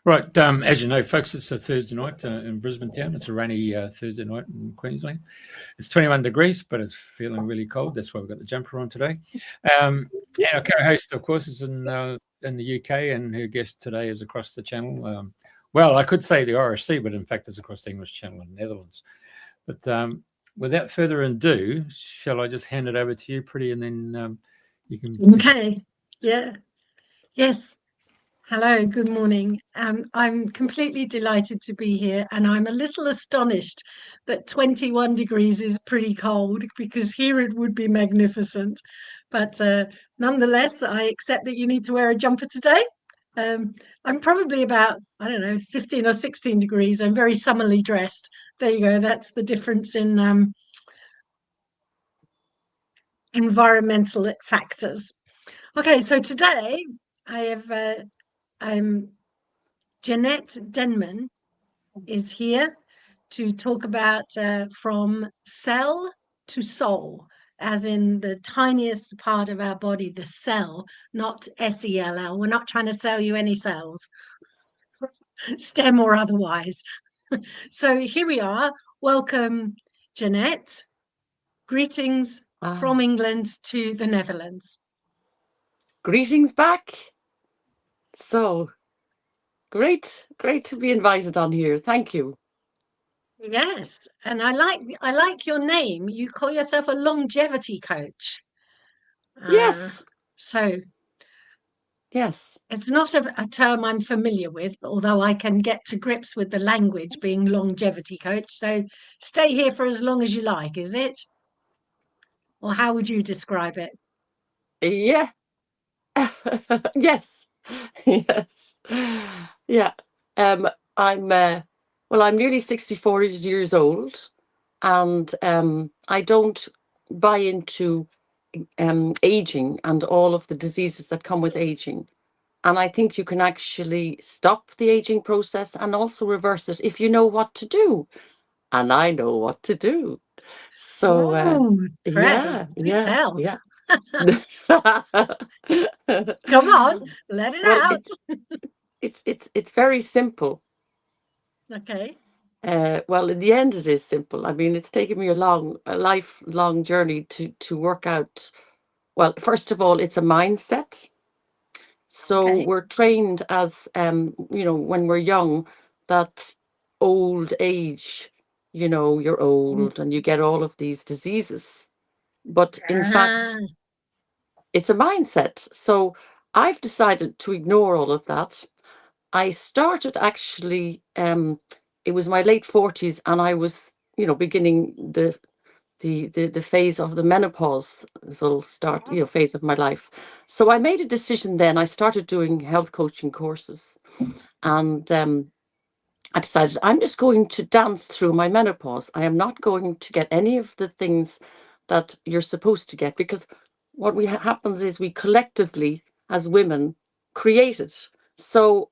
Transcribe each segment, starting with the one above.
Right, as you know, folks, it's a Thursday night in Brisbane town. It's a rainy Thursday night in Queensland. It's 21 degrees, but it's feeling really cold. That's why we've got the jumper on today. And our co-host, of course, is in the UK, and her guest today is across the channel. Well, I could say the RSC, but in fact, it's across the English Channel in the Netherlands. But without further ado, shall I just hand it over to you, Priti, and then you can... Okay, yeah. Yes. Hello, good morning. I'm completely delighted to be here, and I'm a little astonished that 21 degrees is pretty cold, because here it would be magnificent. But nonetheless, I accept that you need to wear a jumper today. I'm probably about, I don't know, 15 or 16 degrees. I'm very summerly dressed. There you go. That's the difference in environmental factors. Okay, so today I have Janette Derham is here to talk about from cell to soul, as in the tiniest part of our body, the cell, not SELL. We're not trying to sell you any cells, STEM or otherwise. So here we are. Welcome, Janette. Greetings from England to the Netherlands. Greetings back. So great to be invited on here. Thank you. Yes, and I like your name. You call yourself a longevity coach. Yes. So yes, it's not a term I'm familiar with, although I can get to grips with the language, being longevity coach. So stay here for as long as you like, is it? Or how would you describe it? Yeah. Yes. Yes. Yeah. I'm nearly 64 years old, and I don't buy into aging and all of the diseases that come with aging. And I think you can actually stop the aging process and also reverse it if you know what to do. And I know what to do. So tell. yeah. Come on, let it out. It's very simple. Okay. Well, in the end, it is simple. I mean, it's taken me a lifelong journey to work out. Well, first of all, it's a mindset. So we're trained as, when we're young, that old age, you're old and you get all of these diseases. But in fact, it's a mindset. So I've decided to ignore all of that. I started actually, it was my late 40s, and I was, beginning the phase of the menopause phase of my life. So I made a decision then. I started doing health coaching courses, and I decided I'm just going to dance through my menopause. I am not going to get any of the things that you're supposed to get, because what happens is we collectively, as women, create it. So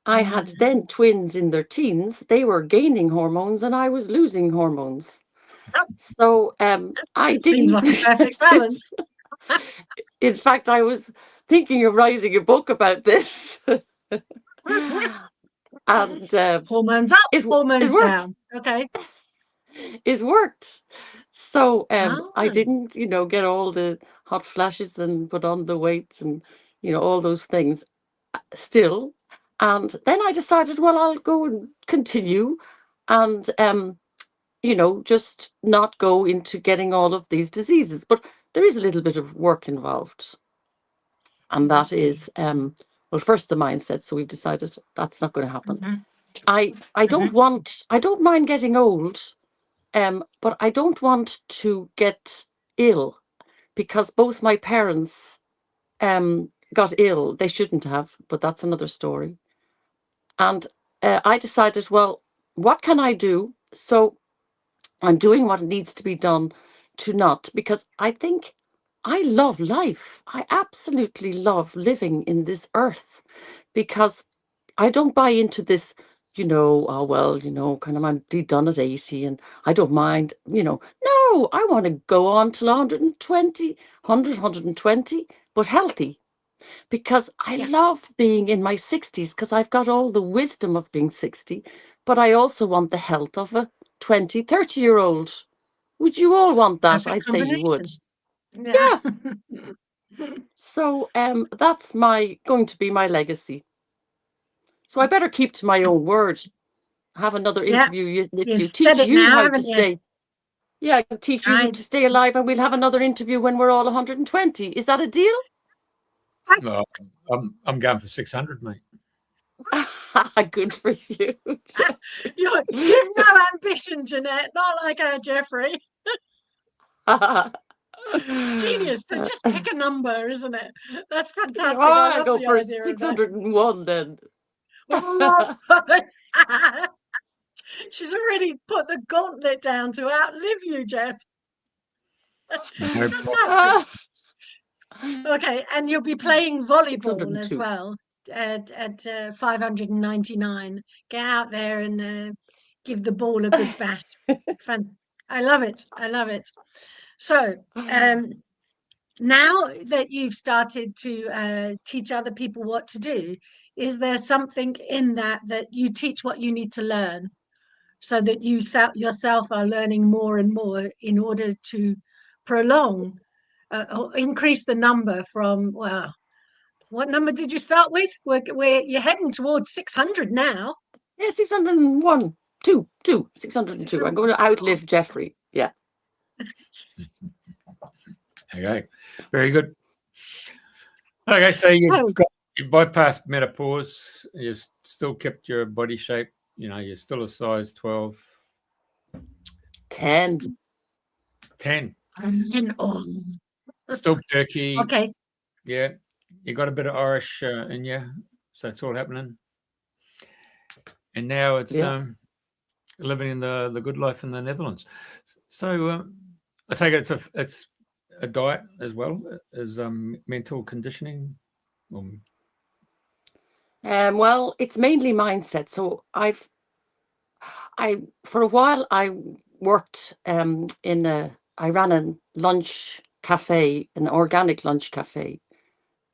I had then twins in their teens. They were gaining hormones and I was losing hormones. So I didn't. Seems like a perfect balance. In fact, I was thinking of writing a book about this. And hormones up, hormones down. Okay. It worked. So I didn't, get all the hot flashes and put on the weight and, all those things still. And then I decided, well, I'll go and continue and, just not go into getting all of these diseases. But there is a little bit of work involved. And that is, first the mindset. So we've decided that's not going to happen. I don't mind getting old, but I don't want to get ill, because both my parents got ill. They shouldn't have, but that's another story. And I decided, well, what can I do? So I'm doing what needs to be done to not, because I think I love life. I absolutely love living in this earth, because I don't buy into this, kind of I'm done at 80 and I don't mind, no, I want to go on till 120, 100, 120, but healthy. because I love being in my 60s because I've got all the wisdom of being 60, but I also want the health of a 20, 30-year-old. Would you all want that? Perfect I'd say you would. combination. Yeah. So that's going to be my legacy. So I better keep to my own word. Have another Yeah, interview with you've you. said Teach it you now, how to haven't you? stay. Yeah, teach you Right. to stay alive, and we'll have another interview when we're all 120. Is that a deal? Well, I'm going for 600, mate. Good for you. You've no ambition, Janette, not like our Jeffrey. Genius. So just pick a number, isn't it? That's fantastic. Oh, I I'll love go the for idea of that. 601 then. She's already put the gauntlet down to outlive you, Jeff. Fantastic. Okay, and you'll be playing volleyball as 602. well at 599. Get out there and give the ball a good bash. Fun. I love it. I love it. So, now that you've started to teach other people what to do, is there something in that you teach what you need to learn, so that you yourself are learning more and more in order to prolong or increase the number from, well, what number did you start with? You're heading towards 600 now. Yeah, 601. 602. I'm going to outlive Jeffrey. Yeah. Okay, very good. Okay, so you bypassed menopause. You still kept your body shape. You're still a size 12. 10. 10. Oh. Still perky. Okay. Yeah, you got a bit of Irish in you, so it's all happening. And now it's living in the good life in the Netherlands. So I take it it's a diet as well as mental conditioning. Well, it's mainly mindset. So for a while I worked I ran a lunch cafe, an organic lunch cafe,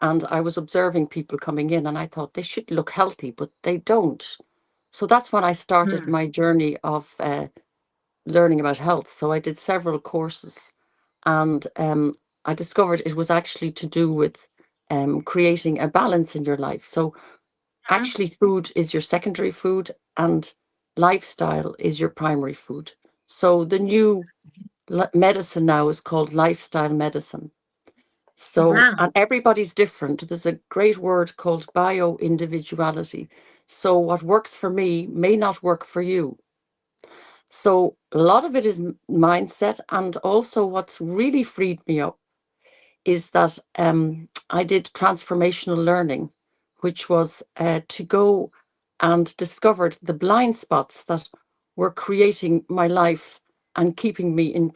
and I was observing people coming in, and I thought they should look healthy, but they don't. So that's when I started my journey of learning about health. So I did several courses, and I discovered it was actually to do with creating a balance in your life. So actually food is your secondary food and lifestyle is your primary food. So the new medicine now is called lifestyle medicine. So, and everybody's different. There's a great word called bio-individuality. So what works for me may not work for you. So a lot of it is mindset. And also what's really freed me up is that I did transformational learning, which was to go and discovered the blind spots that were creating my life and keeping me in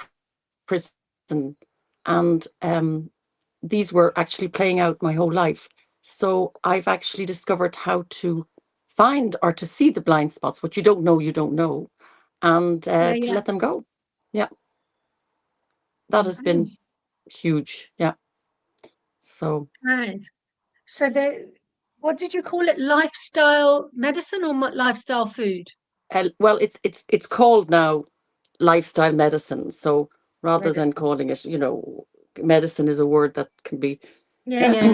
prison. And these were actually playing out my whole life. So I've actually discovered how to find or to see the blind spots. What you don't know, and to let them go. Yeah. That has been huge. Yeah. So. Right. So what did you call it? Lifestyle medicine or lifestyle food? Well, it's called now lifestyle medicine. So rather than calling it, medicine is a word that can be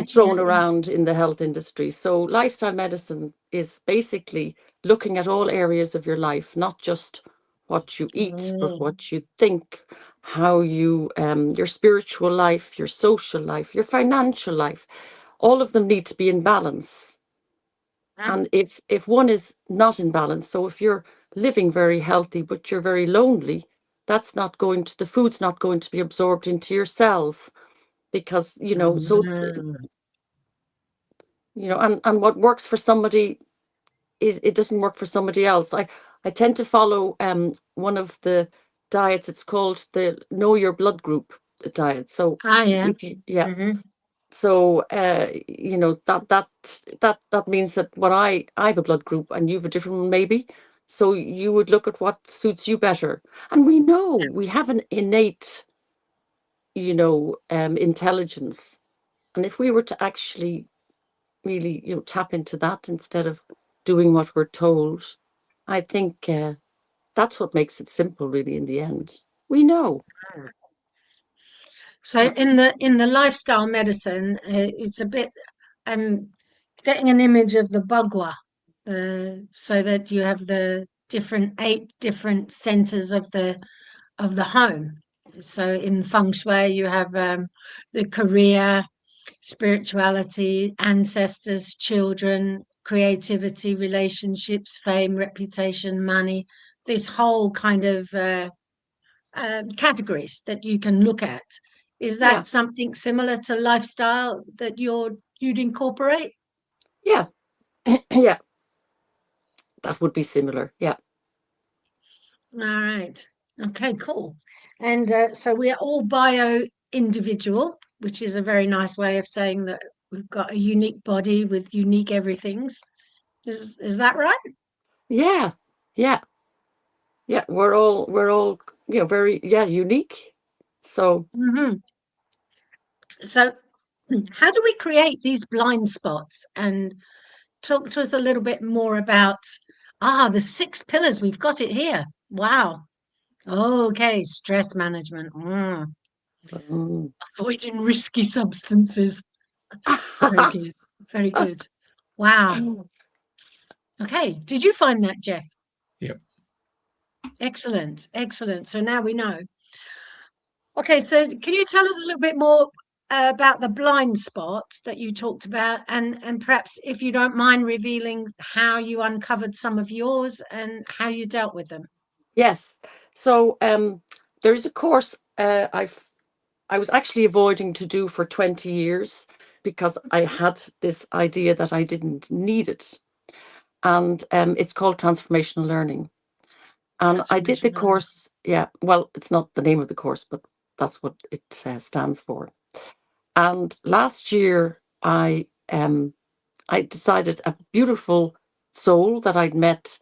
thrown around in the health industry. So lifestyle medicine is basically looking at all areas of your life, not just what you eat, but what you think, how you, your spiritual life, your social life, your financial life. All of them need to be in balance. And if one is not in balance, so if you're living very healthy, but you're very lonely, that's not going to, the food's not going to be absorbed into your cells because, and what works for somebody it doesn't work for somebody else. I tend to follow one of the diets. It's called the Know Your Blood Group diet. So so that means that when I have a blood group and you have a different one maybe, so you would look at what suits you better. And we know we have an innate intelligence, and if we were to actually really, tap into that instead of doing what we're told. I think that's what makes it simple, really, in the end. We know. So in the lifestyle medicine, it's a bit getting an image of the bagua, so that you have the 8 different centers of the home. So in feng shui, you have the career, spirituality, ancestors, children, creativity, relationships, fame, reputation, money. This whole kind of categories that you can look at. Is that Yeah. something similar to lifestyle that you'd incorporate? Yeah. Yeah. That would be similar. Yeah. All right. Okay, cool. And so we are all bio-individual, which is a very nice way of saying that we've got a unique body with unique everythings. Is that right? Yeah. Yeah. Yeah. We're all, very, unique. So, Mm-hmm. So how do we create these blind spots? And talk to us a little bit more about the 6 pillars. We've got it here. Wow. Okay, stress management. um, Avoiding risky substances. Very good. Very good. Wow. Okay. Did you find that, Jeff? Yep. Excellent. Excellent. So now we know. Okay, so can you tell us a little bit more about the blind spot that you talked about, and perhaps if you don't mind revealing how you uncovered some of yours and how you dealt with them? yes. So there is a course I was actually avoiding to do for 20 years because I had this idea that I didn't need it. And it's called transformational learning. And I did the Transformational. course. Yeah, well, it's not the name of the course, but that's what it stands for. And last year, I decided, a beautiful soul that I'd met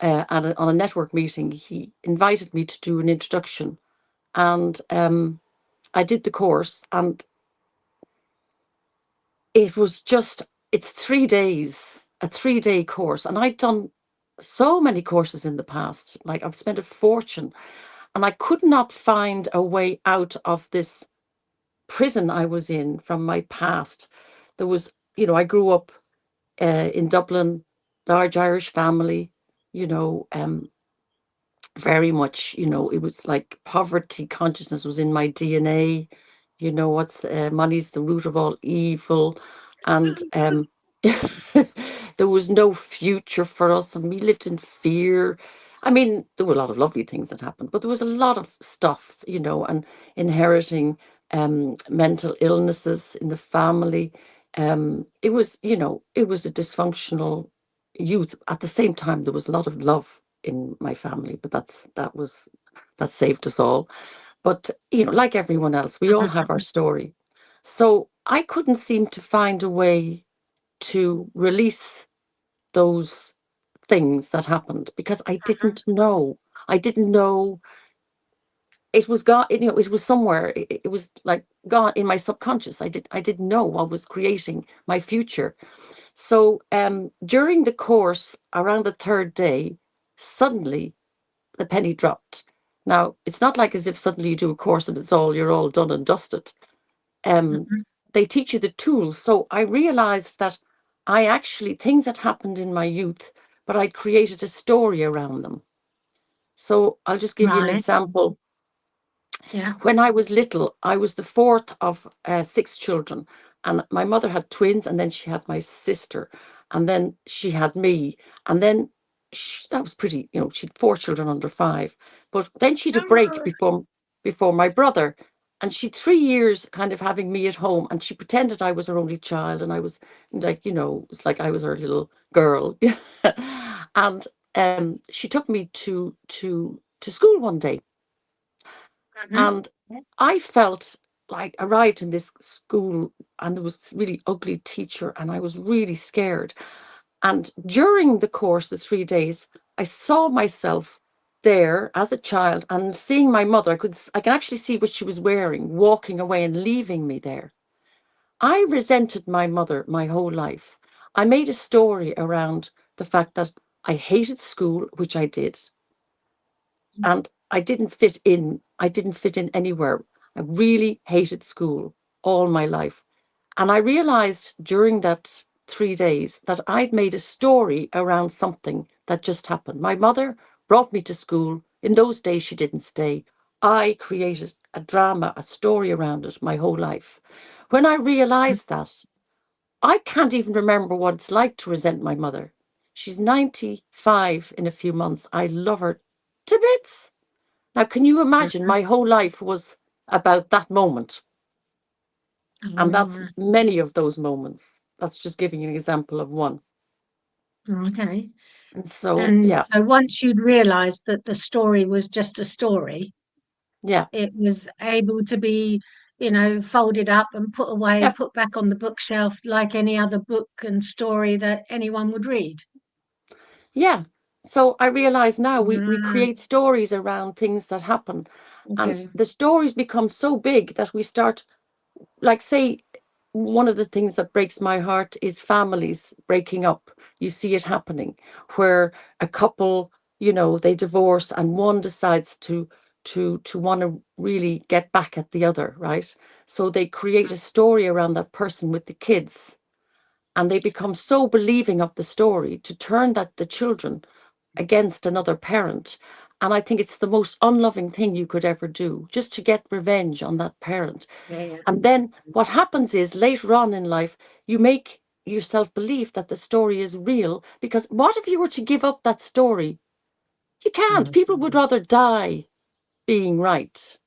on a network meeting. He invited me to do an introduction, and I did the course, and it's 3 days, a 3-day course, and I'd done so many courses in the past. Like, I've spent a fortune, and I could not find a way out of this prison I was in from my past. There was, I grew up in Dublin, large Irish family, very much, it was like poverty consciousness was in my DNA. Money's the root of all evil. And there was no future for us, and we lived in fear. I mean, there were a lot of lovely things that happened, but there was a lot of stuff, and inheriting mental illnesses in the family. It was a dysfunctional youth. At the same time, there was a lot of love in my family, but that saved us all. But like everyone else, we all have our story. So I couldn't seem to find a way to release those things that happened because I didn't know. I didn't know it was gone. It was somewhere. It was like gone in my subconscious. I didn't know what was creating my future. So during the course, around the 3rd day, suddenly the penny dropped. Now, it's not like as if suddenly you do a course and you're all done and dusted. They teach you the tools. So I realized that things that happened in my youth, but I'd created a story around them. So I'll just give you an Right. example. Yeah. When I was little, I was the 4th of 6 children, and my mother had twins, and then she had my sister, and then she had me, and then that was pretty. She had 4 children under 5, but then she'd a break before my brother, and she'd 3 years kind of having me at home, and she pretended I was her only child, and I was like, it's like I was her little girl, and she took me to school one day. And I felt like arrived in this school, and there was this really ugly teacher, and I was really scared. And during the course, the 3 days, I saw myself there as a child, and seeing my mother, I can actually see what she was wearing, walking away and leaving me there. I resented my mother my whole life. I made a story around the fact that I hated school, which I did, and I didn't fit in. I didn't fit in anywhere. I really hated school all my life. And I realized during that 3 days that I'd made a story around something that just happened. My mother brought me to school. In those days, she didn't stay. I created a drama, a story around it my whole life. When I realized that, I can't even remember what it's like to resent my mother. She's 95 in a few months. I love her to bits. Now, can you imagine? My whole life was about that moment. And that's many of those moments. That's just giving you an example of one. Okay. And so, And yeah, so once you'd realized that the story was just a story, yeah, it was able to be, folded up and put away, yeah, put back on the bookshelf like any other book and story that anyone would read. yeah. So I realize now we Ah, create stories around things that happen. And okay. the stories become so big that we start, like, say, one of the things that breaks my heart is families breaking up. You see it happening where a couple, they divorce and one decides to want to really get back at the other, right? So they create a story around that person with the kids, and they become so believing of the story to turn that the children against another parent. And I think it's the most unloving thing you could ever do, just to get revenge on that parent. Yeah. And then what happens is later on in life, you make yourself believe that the story is real, because what if you were to give up that story? You can't. People would rather die being right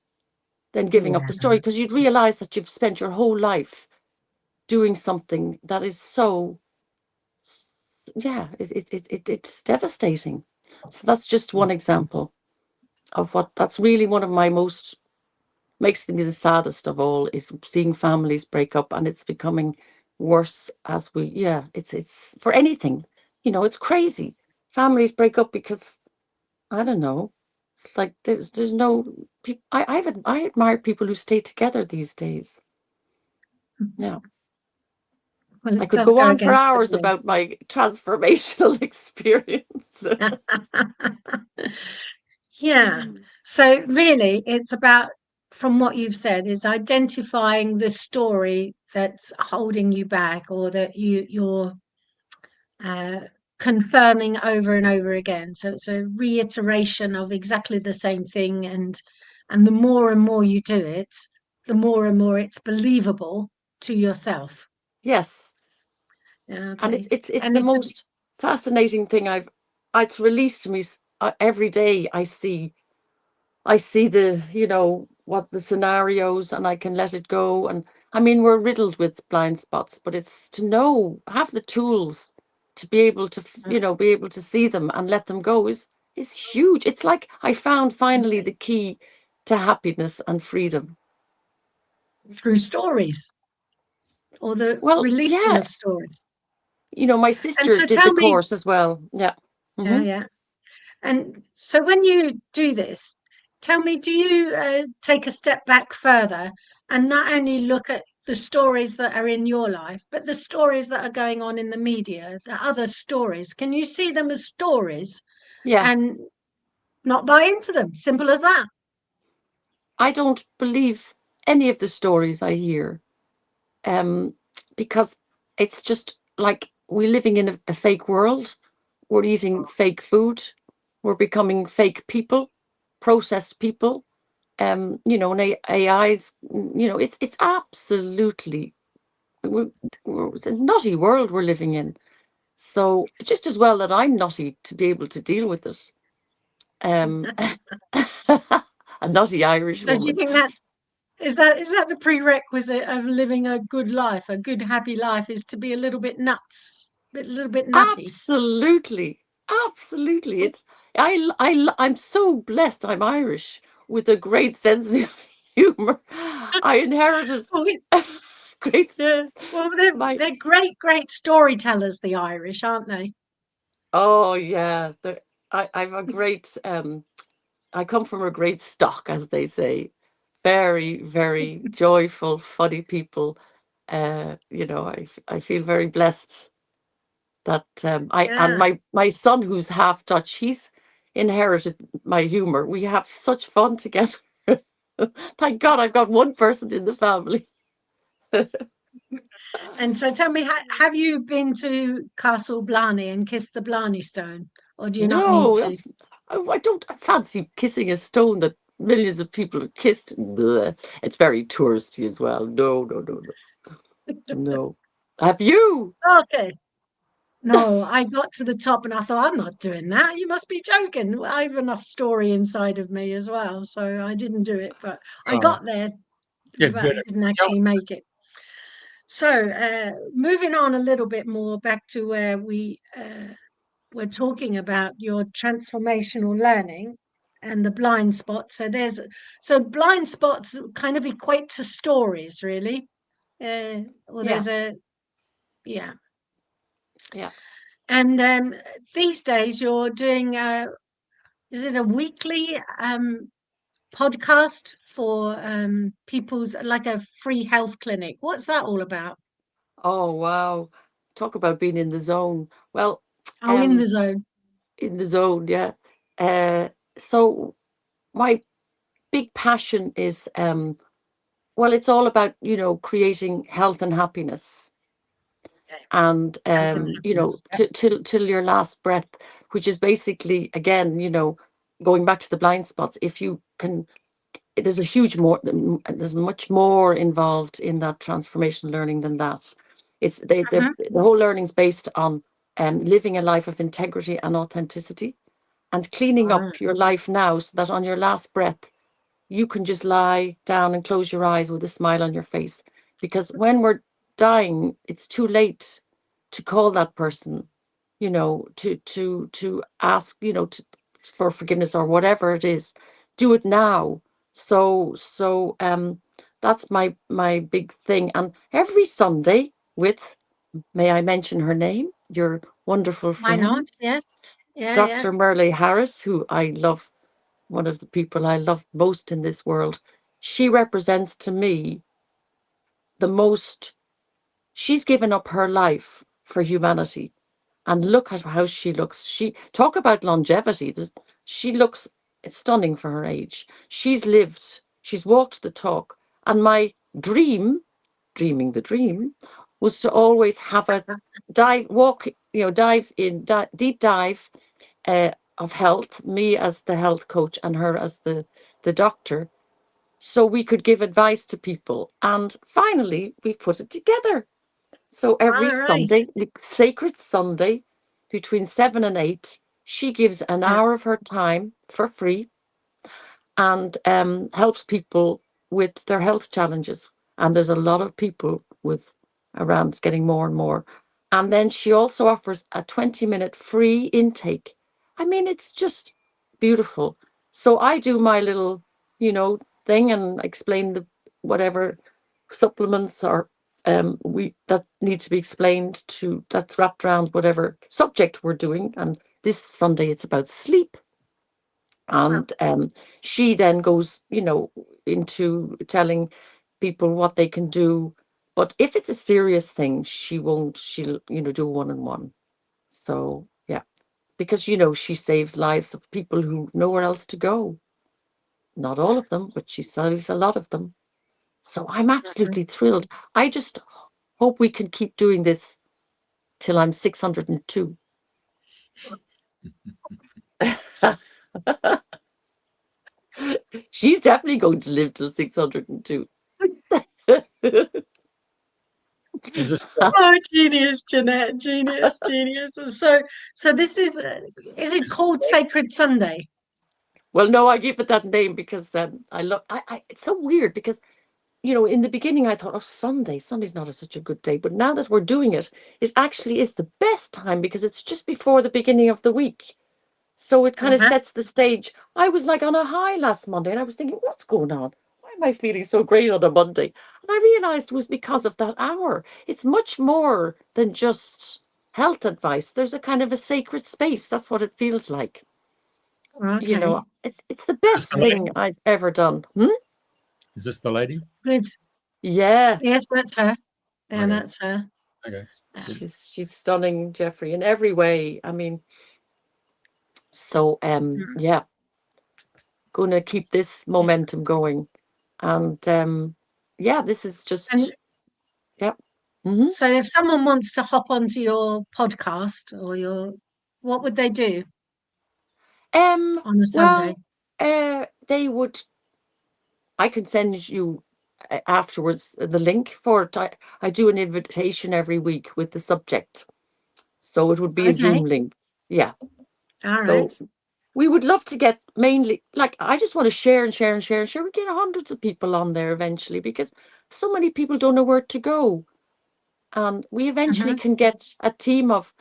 than giving up the story, because you'd realize that you've spent your whole life doing something that is so, yeah, it's devastating. So that's just one example of what that's really one of my most makes me the saddest of all, is seeing families break up, and it's becoming worse as it's for anything, it's crazy. Families break up because, I don't know, it's like there's no people. I admire people who stay together these days. Yeah. Well, I it could does go go on for against the hours grain. about my transformational experience. Yeah. So really, it's about, from what you've said, is identifying the story that's holding you back, or that you're uh, confirming over and over again. So it's a reiteration of exactly the same thing, and the more and more you do it, the more and more it's believable to yourself. Yes. Yeah, And okay. it's And the it's most fascinating thing it's released to me. Every day I see the, what the scenarios, and I can let it go. And I mean, we're riddled with blind spots, but it's to have the tools to be able to, be able to see them and let them go is huge. It's like I found finally the key to happiness and freedom. through stories, or the Well, releasing yeah, of stories. my And sister so did the tell me, course as well. Yeah. yeah, Hmm. yeah. And so when you do this, tell me, do you take a step back further and not only look at the stories that are in your life, but the stories that are going on in the media, the other stories? Can you see them as stories Yeah. and not buy into them? Simple as that. I don't believe any of the stories I hear, um, because it's just like we're living in a fake world. We're eating fake food. We're becoming fake people, processed people. And AIs. It's absolutely it's a nutty world we're living in. So just as well that I'm nutty to be able to deal with it. Um, a nutty Irish So do you woman. think that is that the prerequisite of living a good life, a good happy life, is to be a little bit nuts, a little bit nutty? Absolutely. Absolutely. I'm so blessed I'm Irish with a great sense of humor. I inherited Oh, great yeah. Well, they're my they're great storytellers, the Irish, aren't they? oh yeah. I've a great I come from a great stock, as they say. Very, very joyful, funny people. I feel very blessed that and my son, who's half Dutch, he's inherited my humor. We have such fun together. Thank God I've got one person in the family. And so tell me, have you been to Castle Blarney and kissed the Blarney Stone, or do you not need to? I don't fancy kissing a stone that millions of people have kissed. Blech. It's very touristy as well. No. Have you? Okay. No, I got to the top and I thought, I'm not doing that. You must be joking. I have enough story inside of me as well. So I didn't do it, but I got there, Yeah, but I didn't actually make it. So moving on a little bit more back to where we were talking about your transformational learning and the blind spots. So blind spots kind of equate to stories, really. Or there's Yeah. And these days you're doing is it a weekly podcast for people's, like a free health clinic? What's that all about? Oh, wow. Talk about being in the zone. Well, Oh, in the zone. in the zone, yeah. So my big passion is well, it's all about, creating health and happiness. And till your last breath, which is basically, again, going back to the blind spots. If you can, there's much more involved in that transformational learning than that. It's the whole learning's based on living a life of integrity and authenticity, and cleaning up your life now, so that on your last breath you can just lie down and close your eyes with a smile on your face. Because when we're dying, it's too late to call that person, to ask, for forgiveness or whatever it is. Do it now. So that's my big thing. And every Sunday with, may I mention her name, your wonderful friend, why not? Yes. Dr. Merlee Harris, who I love, one of the people I love most in this world. She represents to me the most. She's given up her life for humanity, and look at how she looks. She talk about longevity. She looks stunning for her age. She's lived. She's walked the talk. And my dreaming the dream, was to always have a deep dive of health, me as the health coach and her as the doctor, so we could give advice to people. And finally, we've put it together. So every Sunday, sacred Sunday, between 7 and 8, she gives an hour of her time for free, and helps people with their health challenges. And there's a lot of people with around, it's getting more and more. And then she also offers a 20-minute free intake. I mean, it's just beautiful. So I do my little, thing, and explain the whatever supplements or that need to be explained, that's wrapped around whatever subject we're doing. And this Sunday it's about sleep. And she then goes, into telling people what they can do. But if it's a serious thing, she'll, do one-on-one. So, yeah, because, she saves lives of people who've nowhere else to go. Not all of them, but she saves a lot of them. So I'm absolutely thrilled. I just hope we can keep doing this till I'm 602. She's definitely going to live till 602. Oh, genius, Janette, genius. So this is it called Sacred Sunday? Well, no, I gave it that name because it's so weird, because in the beginning I thought, oh, Sunday's not such a good day, but now that we're doing it, it actually is the best time, because it's just before the beginning of the week. So it kind of sets the stage. I was like on a high last Monday, and I was thinking, what's going on? Why am I feeling so great on a Monday? And I realized it was because of that hour. It's much more than just health advice. There's a kind of a sacred space. That's what it feels like. Okay. It's the best thing I've ever done. Is this the lady? Good. Yeah. Yes, that's her. And Okay. that's her. Okay. She's stunning, Jeffrey, in every way. I mean, so yeah, gonna keep this momentum going, and yeah, this is just And yep. so if someone wants to hop onto your podcast or what would they do on a Sunday? Well, they would. I can send you afterwards the link for it. I do an invitation every week with the subject, so it would be a Zoom link. Yeah. All So right. we would love to get mainly, like, I just want to share and share and share and share. We get hundreds of people on there eventually because so many people don't know where to go. And we eventually can get a team of,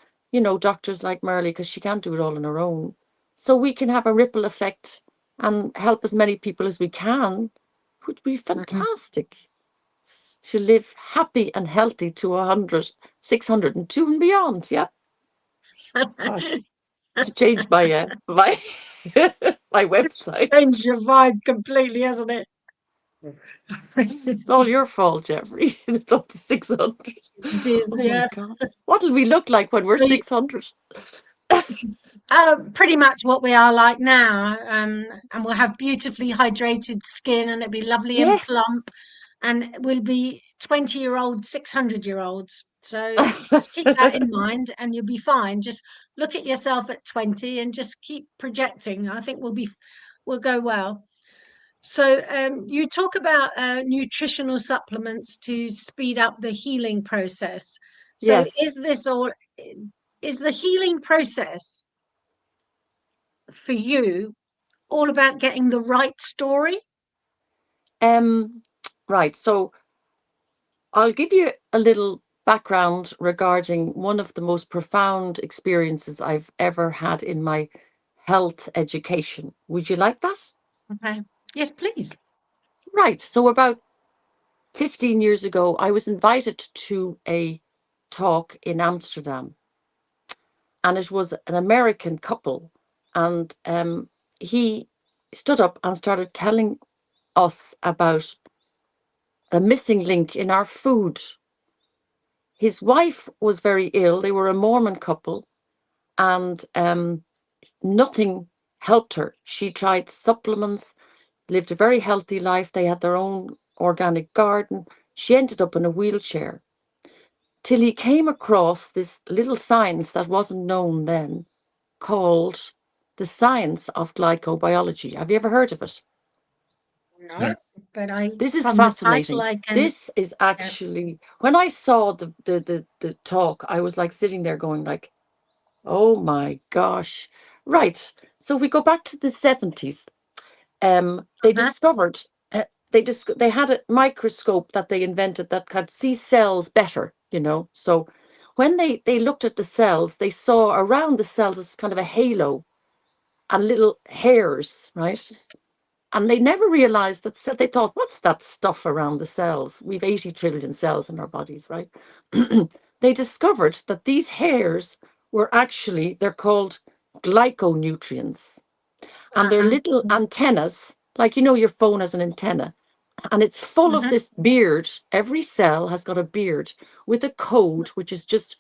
doctors like Merlee, because she can't do it all on her own. So we can have a ripple effect and help as many people as we can. It would be fantastic to live happy and healthy to 100, 602 and beyond. Yeah. Gosh. To change my my website. Changed your vibe completely, hasn't it? It's all your fault, Jeffrey. It's up to 600. It is, yeah. My God. What'll we look like when we're 600? Pretty much what we are like now, and we'll have beautifully hydrated skin, and it'll be lovely and plump, and we'll be 20-year-old, 600-year-olds. So just keep that in mind, and you'll be fine. Just look at yourself at 20 and just keep projecting. I think we'll go well. So you talk about nutritional supplements to speed up the healing process. So Yes. is the healing process for you all about getting the right story? Right. So I'll give you a little background regarding one of the most profound experiences I've ever had in my health education. Would you like that? Okay. Yes, please. Right. So about 15 years ago, I was invited to a talk in Amsterdam, and it was an American couple, and he stood up and started telling us about a missing link in our food. His wife was very ill. They were a Mormon couple, and nothing helped her. She tried supplements, lived a very healthy life. They had their own organic garden. She ended up in a wheelchair till he came across this little science that wasn't known then called the science of glycobiology. Have you ever heard of it? No, but This is from the title, fascinating. I can. This is actually, when I saw the talk, I was like sitting there going like, oh my gosh. Right. So if we go back to the 70s, they discovered they had a microscope that they invented that could see cells better, So when they looked at the cells, they saw around the cells as kind of a halo and little hairs, right? And they never realized that. They thought, what's that stuff around the cells? We've 80 trillion cells in our bodies, right? They discovered that these hairs were actually, they're called glyconutrients. And they're little antennas, like, your phone has an antenna. And it's full of this beard. Every cell has got a beard with a code, which is just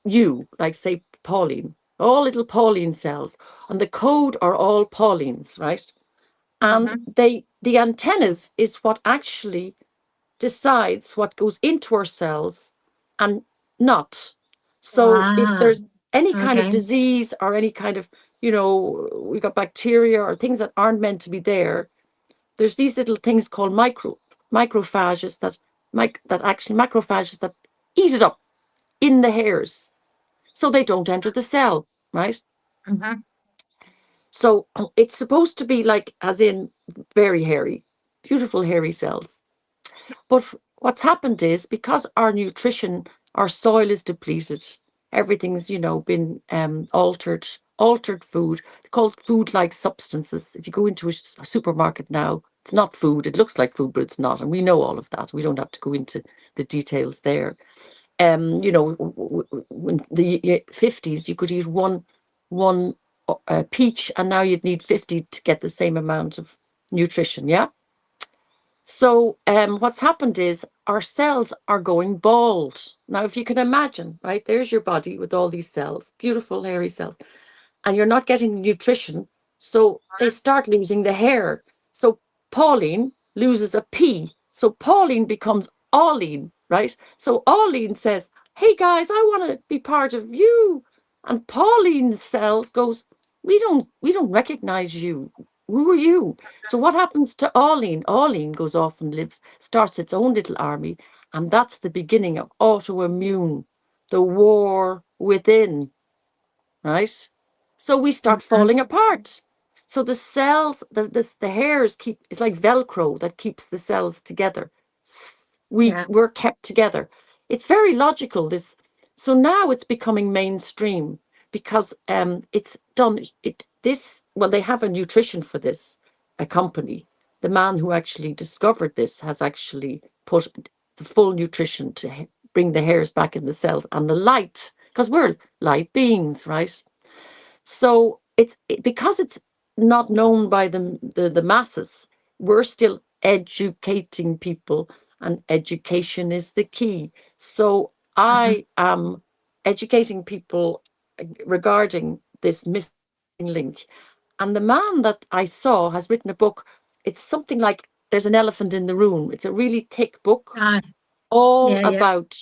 you, like, say, Pauline, all little Pauline cells. And the code are all Paulines, right? And the antennas is what actually decides what goes into our cells and not. So if there's any kind of disease or any kind of, we've got bacteria or things that aren't meant to be there, there's these little things called macrophages that eat it up in the hairs, so they don't enter the cell, right? So it's supposed to be like, as in very hairy, beautiful hairy cells. But what's happened is, because our nutrition, our soil is depleted, everything's, been altered food, called food-like substances. If you go into a supermarket now, it's not food. It looks like food, but it's not. And we know all of that. We don't have to go into the details there. In the 50s, you could eat one peach, and now you'd need 50 to get the same amount of nutrition. Yeah. So what's happened is, our cells are going bald. Now, if you can imagine, right, there's your body with all these cells, beautiful hairy cells, and you're not getting nutrition, so they start losing the hair. So Pauline loses a P. So Pauline becomes Auline, right? So Auline says, hey guys, I want to be part of you. And Pauline's cells goes, we don't recognize you. Who are you? So what happens to Auline? Auline goes off and starts its own little army. And that's the beginning of autoimmune, the war within, right? So we start falling apart. So the cells, the hairs it's like Velcro that keeps the cells together. We're kept together. It's very logical, this. So now it's becoming mainstream because it's done. Well, they have a nutrition for this, a company. The man who actually discovered this has actually put the full nutrition to bring the hairs back in the cells, and the light, because we're light beings, right? So because it's not known by the masses, we're still educating people, and education is the key. So I am educating people regarding this missing link. And the man that I saw has written a book. It's something like There's an Elephant in the Room. It's a really thick book, all about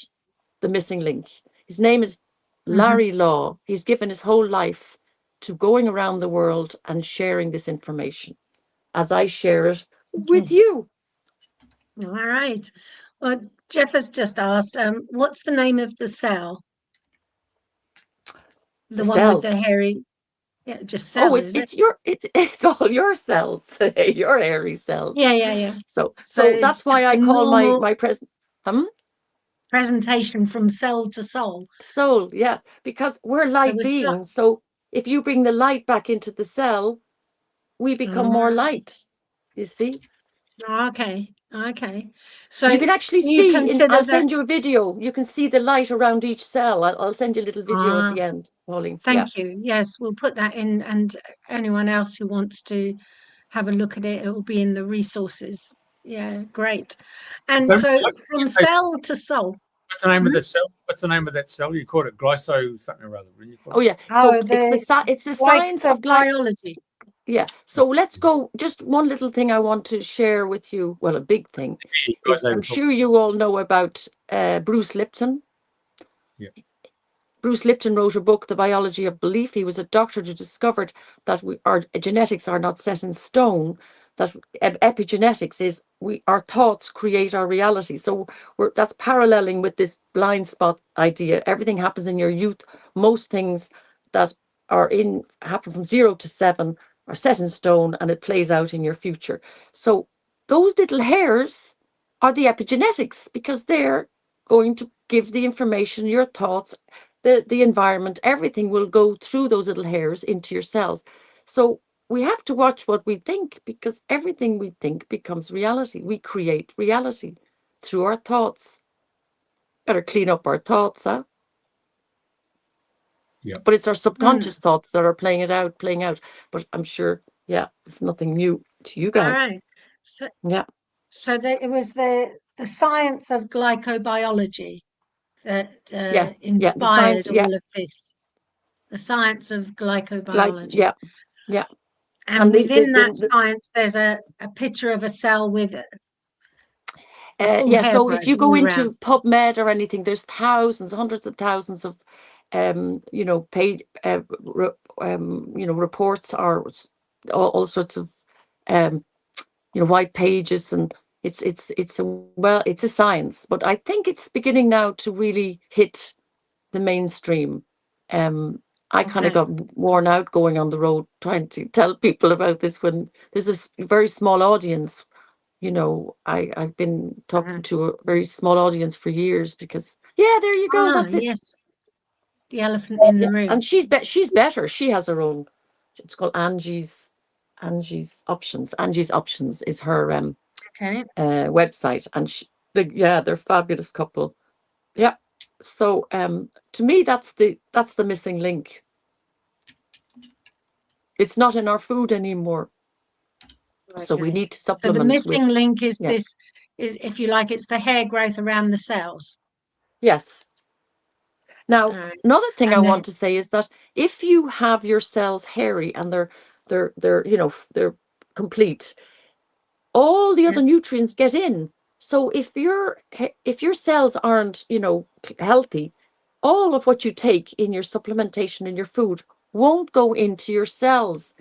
the missing link. His name is Larry Law. He's given his whole life to going around the world and sharing this information as I share it with you. All right. Well, Jeff has just asked, what's the name of the cell? The one cell with the hairy, just cell. It's all your cells, your hairy cells. Yeah. So it's that's why I call my presentation from cell to soul. Soul, yeah, because we're light beings. So if you bring the light back into the cell, we become more light. You see? Okay. So you can actually see. I'll send you a video. You can see the light around each cell. I'll send you a little video at the end, Pauline. Thank you. Yes, we'll put that in, and anyone else who wants to have a look at it, it will be in the resources. Yeah, great. And so from cell to soul. What's the name of the cell? What's the name of that cell? You called it glyso something or other. Oh yeah. So it's the science of biology. Yeah. So let's go. Just one little thing I want to share with you. Well, a big thing is I'm sure you all know about Bruce Lipton. Yeah. Bruce Lipton wrote a book, The Biology of Belief. He was a doctor who discovered that our genetics are not set in stone, that epigenetics is our thoughts create our reality. So that's paralleling with this blind spot idea. Everything happens in your youth. Most things that happen from 0 to 7 are set in stone, and it plays out in your future. So those little hairs are the epigenetics, because they're going to give the information, your thoughts, the environment, everything will go through those little hairs into your cells. So we have to watch what we think, because everything we think becomes reality. We create reality through our thoughts. Better clean up our thoughts, huh? Yeah. But it's our subconscious thoughts that are playing out. But I'm sure, it's nothing new to you guys. All right. So it was the science of glycobiology that inspired all of this. The science of glycobiology. Yeah. And within that science, there's a picture of a cell with so if you go into PubMed or anything, there's thousands, hundreds of thousands of paid reports, or all sorts of white pages, and it's a science, but I think it's beginning now to really hit the mainstream. I kind of got worn out going on the road trying to tell people about this when there's a very small audience. I've been talking to a very small audience for years, because there you go, that's it. Yes. The elephant in the room. And she's better. She has her own. It's called Angie's Options. Angie's Options is her website, and they're a fabulous couple. Yeah. So to me, that's the missing link. It's not in our food anymore. Okay. So we need to supplement. So the missing link is is, if you like, it's the hair growth around the cells. Yes. Now, another thing I and want to say is that if you have your cells hairy and they're you know, they're complete, all the other nutrients get in. So if your cells aren't, you know, healthy, all of what you take in your supplementation in your food won't go into your cells.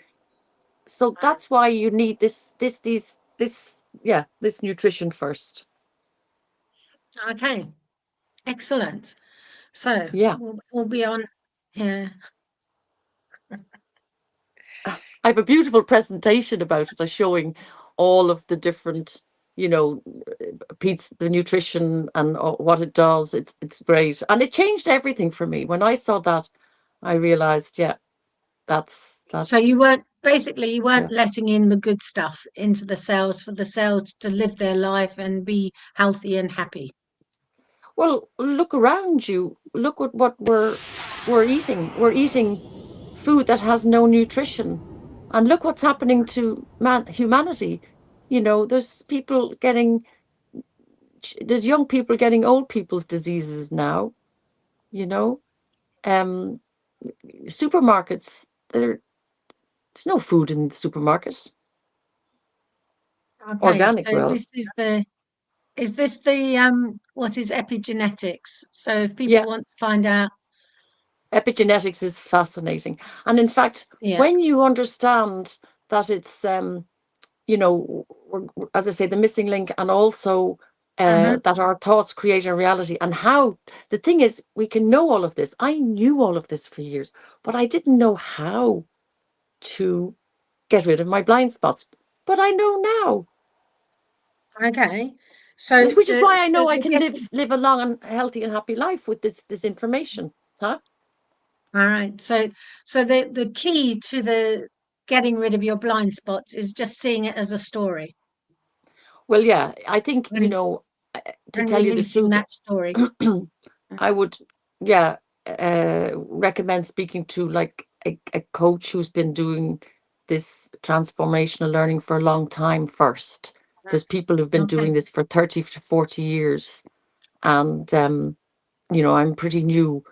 So that's why you need this nutrition first. Okay, excellent. So Yeah, we'll be on here. I have a beautiful presentation about it, showing all of the different, you know, the nutrition and what it does. It's great, and it changed everything for me. When I saw that, I realized, yeah, that's So you weren't yeah. letting in the good stuff into the cells for the cells to live their life and be healthy and happy. Well, look around you. Look at what we're eating. We're eating food that has no nutrition, and look what's happening to humanity. You know, there's young people getting old people's diseases now. You know, supermarkets. There's no food in the supermarket. Okay, Organic, so well, this is what is epigenetics? So if people yeah. want to find out, Epigenetics is fascinating, and in fact, when you understand that it's you know, as I say, the missing link, and also that our thoughts create a reality, and how the thing is, we can know all of this. I knew all of this for years, but I didn't know how to get rid of my blind spots. But I know now. okay, so Which is why I know I the can live a long and healthy and happy life with this information. Huh? all right, so the key to the getting rid of your blind spots is just seeing it as a story Well, yeah, I think, you and know, to tell you the releasing truth, that story. I would, yeah, recommend speaking to like a coach who's been doing this transformational learning for a long time first. There's people who've been doing this for 30 to 40 years. And, you know, I'm pretty new,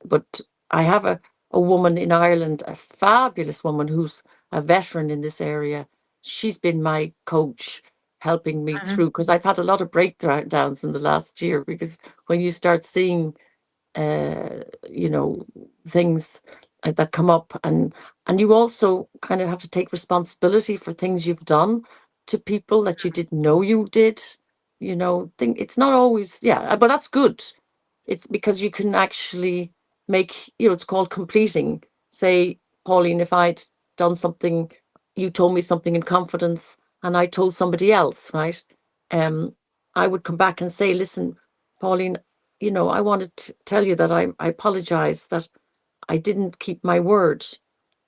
but I have a woman in Ireland, a fabulous woman who's a veteran in this area. She's been my coach, helping me through, because I've had a lot of breakdowns in the last year, because when you start seeing you know, things that come up, and you also kind of have to take responsibility for things you've done to people that you didn't know you did. You know, it's not always, yeah, but that's good. It's because you can actually make, you know, it's called completing. Say, Pauline, if I'd done something, you told me something in confidence, and I told somebody else, right? I would come back and say, listen, Pauline, you know, I wanted to tell you that I apologize that I didn't keep my word.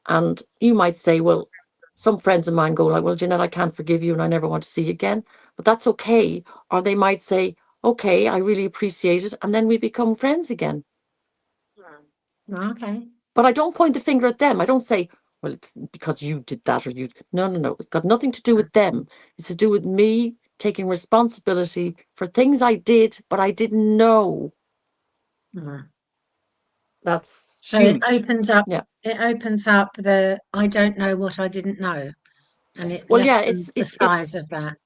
And you might say, well, some friends of mine go like, well, Janette, I can't forgive you and I never want to see you again. But that's okay. Or they might say, okay, I really appreciate it. And then we become friends again. Okay. But I don't point the finger at them. I don't say, well, it's because you did that, or you. No. It's got nothing to do with them. It's to do with me taking responsibility for things I did, but I didn't know. That's So huge. it opens up. Yeah. It opens up the I don't know what I didn't know, and it Well, yeah, lessens the size of that.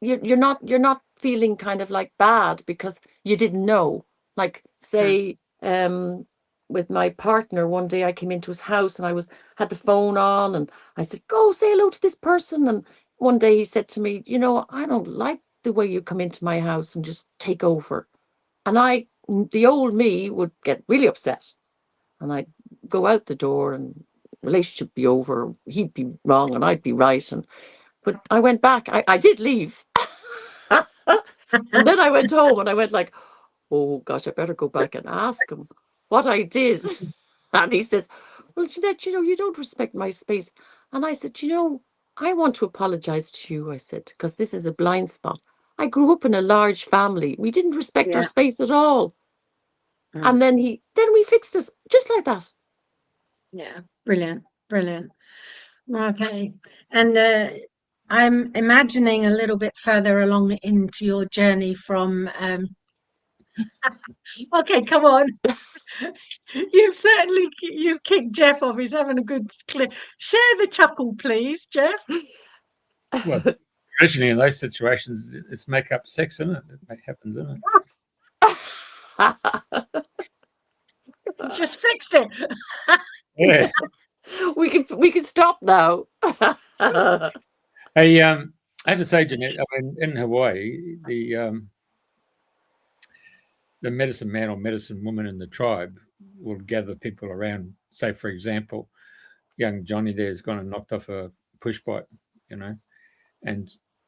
you're not feeling kind of like bad because you didn't know. Like, say, with my partner, one day I came into his house and I had the phone on, and I said, go say hello to this person. And one day he said to me, you know, I don't like the way you come into my house and just take over. And the old me would get really upset, and I'd go out the door and relationship be over. He'd be wrong and I'd be right. But I went back. I did leave. And then I went home and I went like, oh gosh, I better go back and ask him what I did. And he says, well, Janette, you know, you don't respect my space. And I said, you know, I want to apologize to you, I said, because this is a blind spot. I grew up in a large family. We didn't respect our space at all. And then we fixed it just like that. Yeah, brilliant. Okay. And I'm imagining a little bit further along into your journey from. Okay, come on. You've kicked Jeff off. He's having a good clear. Share the chuckle, please, Jeff. Well, traditionally in those situations, it's make up sex, isn't it? It happens, isn't it? Just fixed it. Yeah. We can stop now. Hey, I have to say, Janette, I mean, in Hawaii, the medicine man or medicine woman in the tribe will gather people around. Say, for example, young Johnny there's gone and knocked off a push bike, and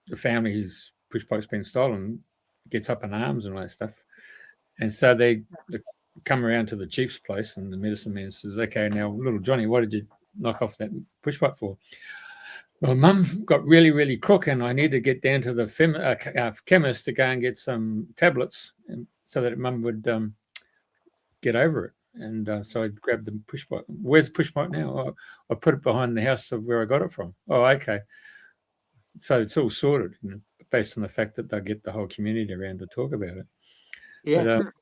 the family whose push bike's been stolen gets up in arms and all that stuff. And so they come around to the chief's place, and the medicine man says, "Okay, now, little Johnny, what did you knock off that push bike for?" "Well, Mum got really, really crook, and I need to get down to the chemist to go and get some tablets, so that Mum would get over it." And so I grabbed the push bike. "Where's the push bike now?" "Oh, I put it behind the house of where I got it from." "Oh, okay." So it's all sorted, based on the fact that they'll get the whole community around to talk about it. Yeah. But,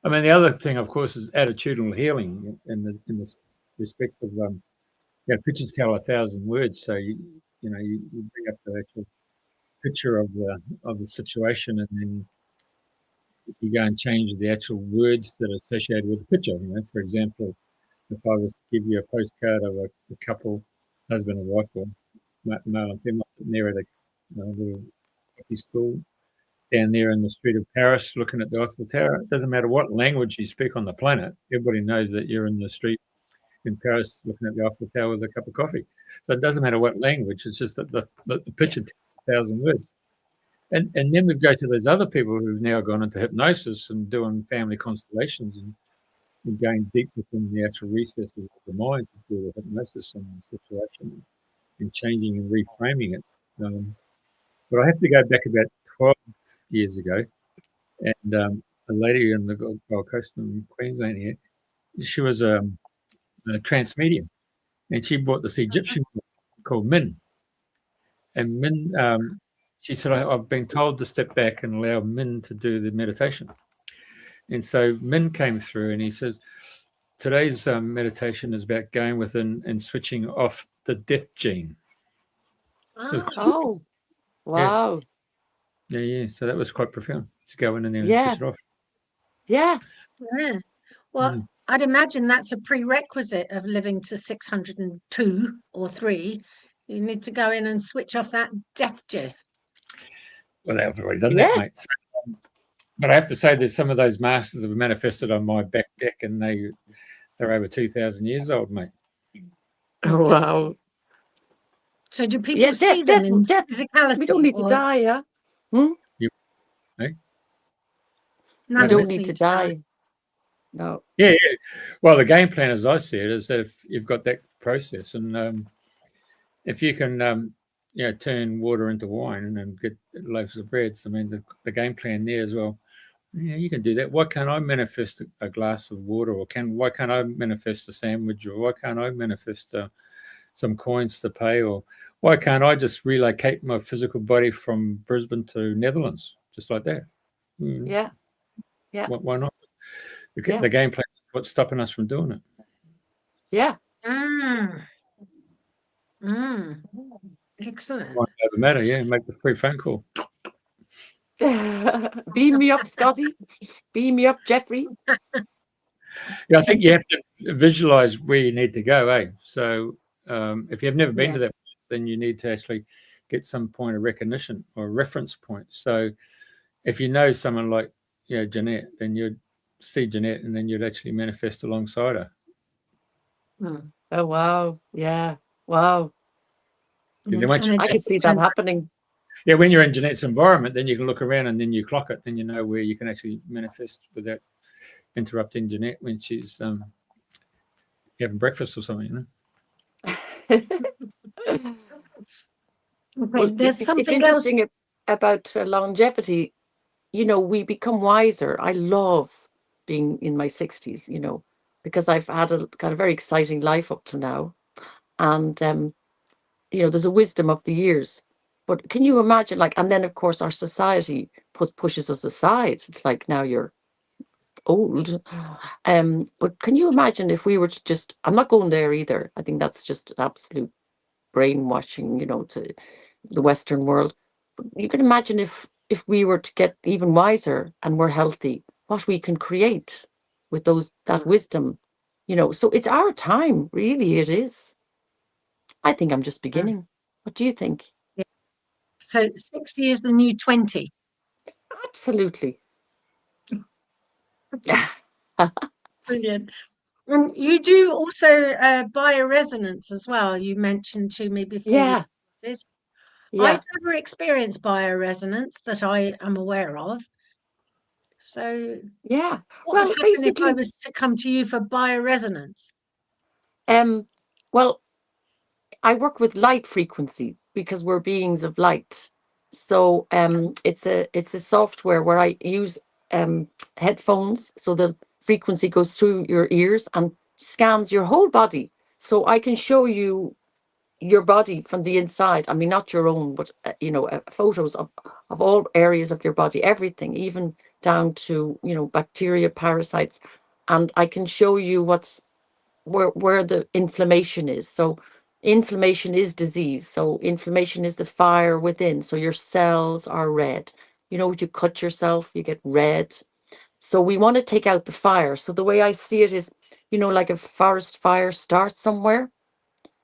I mean, the other thing, of course, is attitudinal healing in the respects of pictures tell 1,000 words. So you bring up the actual picture of the situation, and then you go and change the actual words that are associated with the picture. For example, if I was to give you a postcard of a couple, husband and wife, or male and female, sitting there at a little coffee school down there in the street of Paris looking at the Eiffel Tower, it doesn't matter what language you speak on the planet, everybody knows that you're in the street in Paris looking at the Eiffel Tower with a cup of coffee. So it doesn't matter what language, it's just that the picture tells 1,000 words. And then we go to those other people who've now gone into hypnosis and doing family constellations and going deep within the actual recesses of the mind to do the hypnosis on the situation and changing and reframing it. But I have to go back about 12 years ago, and a lady in the Gold Coast in Queensland here, she was a trance medium, and she bought this Egyptian called Min. And Min, she said, "I've been told to step back and allow Min to do the meditation." And so Min came through, and he said, "Today's meditation is about going within and switching off the death gene." Oh, wow. Yeah. So that was quite profound to go in and then switch it off. Yeah. Well, I'd imagine that's a prerequisite of living to 602 or 3. You need to go in and switch off that death gene. Well, they've already done that, mate. So, but I have to say, there's some of those masters have manifested on my back deck, and they're over 2,000 years old, mate. Oh, wow. So do people see them in physicality? We don't need to die, yeah? None we don't need to die. No. Yeah. Well, the game plan, as I see it, is that if you've got that process, and if you can, turn water into wine and get loaves of bread, I mean, the game plan there as well. Yeah, you can do that. Why can't I manifest a glass of water, or why can't I manifest a sandwich, or why can't I manifest some coins to pay, or why can't I just relocate my physical body from Brisbane to Netherlands, just like that? Yeah. Why not? The game plan is what's stopping us from doing it. Yeah. Excellent. Why doesn't matter? Yeah, make the free phone call. Beam me up, Scotty. Beam me up, Jeffrey. Yeah, I think you have to visualize where you need to go, eh? So if you've never been to that place, then you need to actually get some point of recognition or reference point. So if you know someone like Janette, then you'd see Janette, and then you'd actually manifest alongside her. Oh, wow. Yeah. Wow. I can see that happening. Yeah, when you're in Janette's environment, then you can look around and then you clock it. Then you know where you can actually manifest without interrupting Janette when she's having breakfast or something. Well, there's something it's interesting about longevity. We become wiser. I love being in my 60s, because I've had a very exciting life up to now. And, there's a wisdom of the years. But can you imagine, like, and then of course our society pushes us aside. It's like, now you're old. But can you imagine if we were to just, I'm not going there either. I think that's just absolute brainwashing, you know, to the Western world. But you can imagine if we were to get even wiser and we're healthy, what we can create with that wisdom, you know. So it's our time, really, it is. I think I'm just beginning. What do you think? Yeah. So 60 is the new 20. Absolutely. Brilliant. And you do also bioresonance as well. You mentioned to me before. Yeah. Yeah. I've never experienced bioresonance that I am aware of. So Yeah. what would Well, happen if I basically, was to come to you for bioresonance? well, I work with light frequency because we're beings of light. So it's a software where I use headphones, so the frequency goes through your ears and scans your whole body. So I can show you your body from the inside. I mean, not your own, but you know, photos of all areas of your body, everything, even down to, you know, bacteria, parasites, and I can show you where the inflammation is. So inflammation is disease. So inflammation is the fire within. So your cells are red. You know, you cut yourself, you get red. So we want to take out the fire. So the way I see it is, you know, like a forest fire starts somewhere.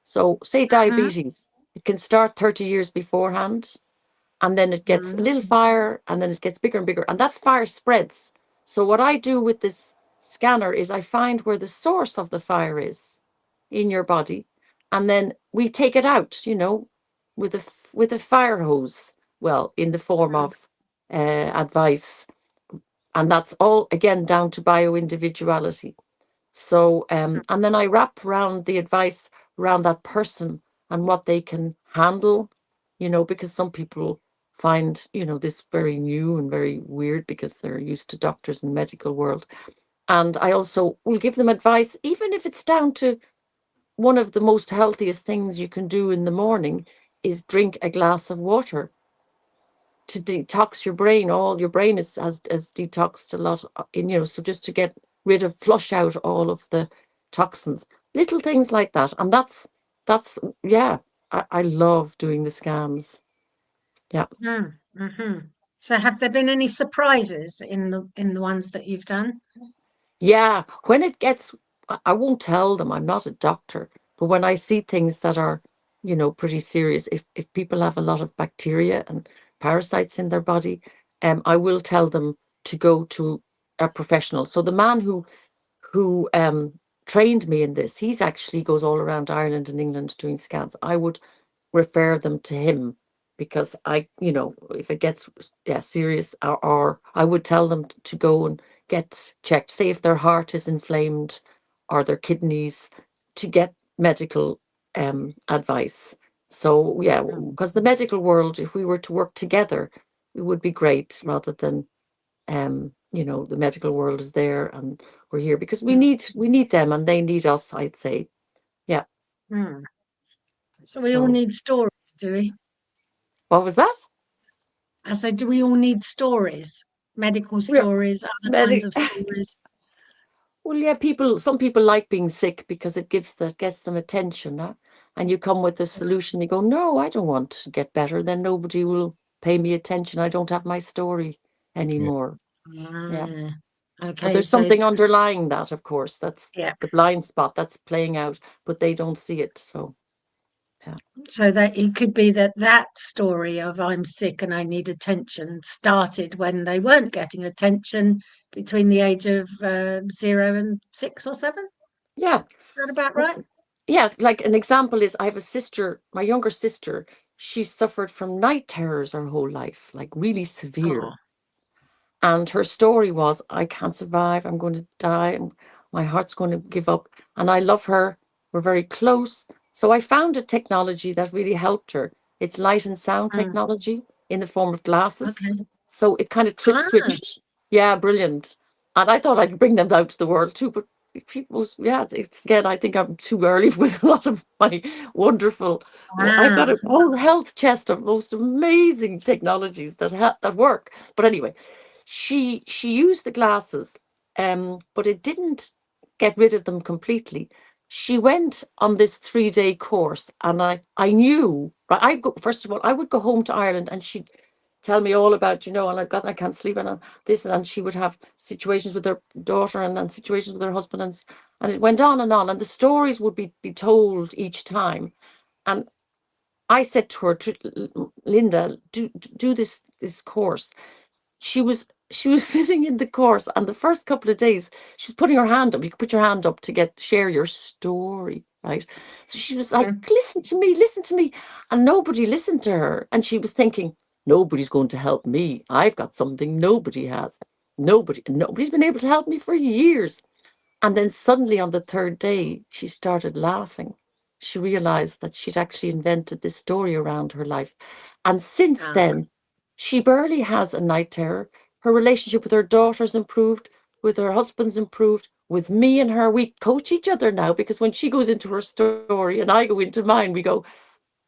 So say diabetes, it can start 30 years beforehand, and then it gets a little fire, and then it gets bigger and bigger, and that fire spreads. So what I do with this scanner is I find where the source of the fire is in your body, and then we take it out, you know, with a fire hose, well, in the form of advice. And that's all, again, down to bio-individuality. So, and then I wrap around the advice around that person and what they can handle, you know, because some people find, you know, this very new and very weird because they're used to doctors and medical world. And I also will give them advice, even if it's down to one of the most healthiest things you can do in the morning is drink a glass of water to detox your brain. All your brain has detoxed a lot, you know, so just to get rid of, flush out all of the toxins, little things like that. And that's yeah, I love doing the scans. Yeah. So have there been any surprises in the ones that you've done? Yeah, when it gets, I won't tell them, I'm not a doctor, but when I see things that are, you know, pretty serious, if people have a lot of bacteria and parasites in their body, I will tell them to go to a professional. So the man who trained me in this, he's actually goes all around Ireland and England doing scans. I would refer them to him because you know, if it gets serious, or I would tell them to go and get checked, say if their heart is inflamed or their kidneys, to get medical advice. So yeah, because the medical world, if we were to work together, it would be great, rather than you know, the medical world is there and we're here because we need them and they need us, I'd say. Yeah. So we all need stories, do we? What was that? I said, do we all need stories? Medical Yeah. stories, other kinds of stories? Well, yeah, some people like being sick because it gets them attention, huh? And you come with a solution, you go, no, I don't want to get better, then nobody will pay me attention. I don't have my story anymore. Yeah. But Okay, there's so something underlying that, of course. That's yeah, the blind spot that's playing out, but they don't see it. So yeah. so that it could be that story of I'm sick and I need attention started when they weren't getting attention between the age of 0 and 6 or 7. Yeah. Is that about right? Yeah, like an example is I have a sister, my younger sister, she suffered from night terrors her whole life, like really severe. And her story was, I can't survive, I'm going to die, my heart's going to give up. And I love her, we're very close. So I found a technology that really helped her. It's light and sound technology in the form of glasses. Okay. So it kind of trip switched. Yeah, brilliant. And I thought I'd bring them out to the world too, but people, yeah, it's again, I think I'm too early with a lot of my wonderful, I've got a whole health chest of most amazing technologies that work. But anyway, she used the glasses, but it didn't get rid of them completely. She went on this 3-day course, and I knew, right, first of all, I would go home to Ireland, and she'd tell me all about, and I can't sleep, and this, and she would have situations with her daughter, and situations with her husband, and it went on, and the stories would be told each time. And I said to her, Linda, do this course. She was sitting in the course, and the first couple of days she's putting her hand up. You can put your hand up to share your story, right? So she was like, listen to me, and nobody listened to her. And she was thinking, nobody's going to help me. I've got something nobody has. Nobody's been able to help me for years. And then suddenly on the 3rd day, she started laughing. She realized that she'd actually invented this story around her life. And since then, she barely has a night terror. Her relationship with her daughter's improved, with her husband's improved, with me and her. We coach each other now, because when she goes into her story and I go into mine, we go,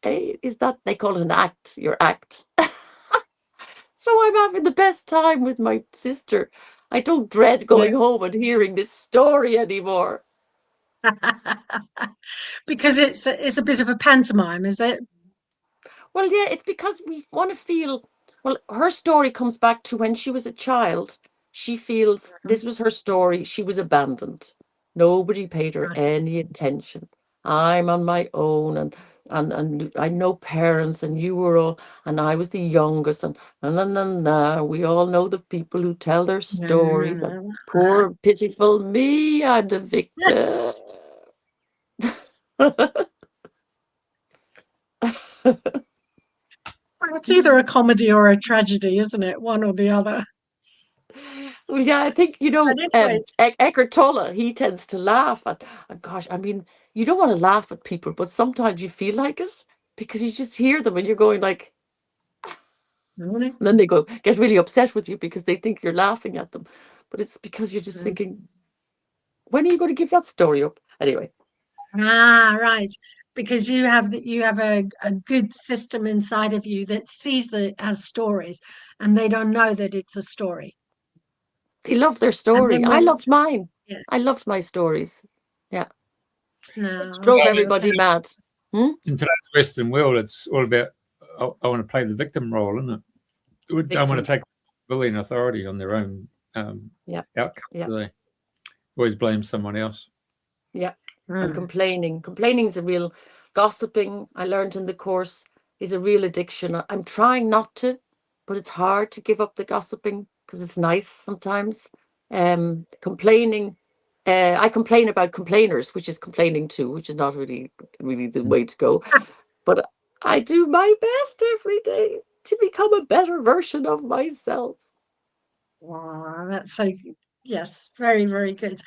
hey, they call it an act, your act. So I'm having the best time with my sister. I don't dread going home and hearing this story anymore. Because it's a bit of a pantomime, is it? Well, yeah, it's because we want to feel, well, her story comes back to when she was a child. She feels this was her story. She was abandoned. Nobody paid her any attention. I'm on my own, and I know parents, and you were all, and I was the youngest, and we all know the people who tell their stories. And poor, pitiful me, I'm the victim. It's either a comedy or a tragedy, isn't it? One or the other. Well, yeah, I think, Anyway. Eckhart Tolle, he tends to laugh at, gosh, I mean, you don't want to laugh at people, but sometimes you feel like it, because you just hear them and you're going like, and then they get really upset with you because they think you're laughing at them. But it's because you're just thinking, when are you going to give that story up? Anyway. Right. Because you have a good system inside of you that sees it as stories, and they don't know that it's a story. They love their story. I loved mine. Yeah. I loved my stories. Yeah. No, drove everybody mad. In today's Western world, it's all about, I want to play the victim role, isn't it? They don't want to take responsibility and authority on their own outcome. They always blame someone else. Yeah. And complaining is a real, gossiping, I learned in the course, is a real addiction. I'm trying not to, but it's hard to give up the gossiping because it's nice sometimes. Complaining, I complain about complainers, which is complaining too, which is not really the way to go. But I do my best every day to become a better version of myself. Wow, that's so, yes, very, very good.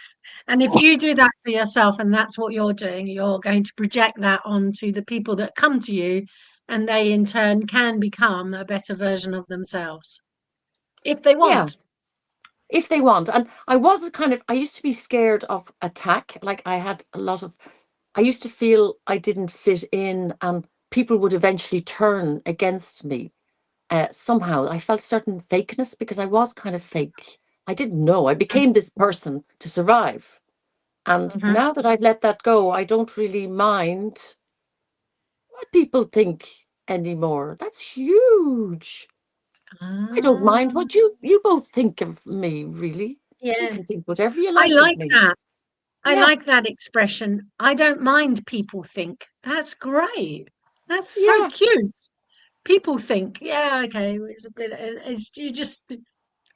And if you do that for yourself, and that's what you're doing, you're going to project that onto the people that come to you, and they in turn can become a better version of themselves if they want. Yeah, if they want. And I used to be scared of attack. Like I used to feel I didn't fit in, and people would eventually turn against me. Somehow I felt certain fakeness because I was kind of fake. I didn't know. I became this person to survive. And now that I've let that go, I don't really mind what people think anymore. That's huge. I don't mind what you both think of me, really. Yeah. You can think whatever you I like like of me. that. I like that expression. I don't mind people think. That's great. That's so cute. People think, yeah, okay, it's a bit,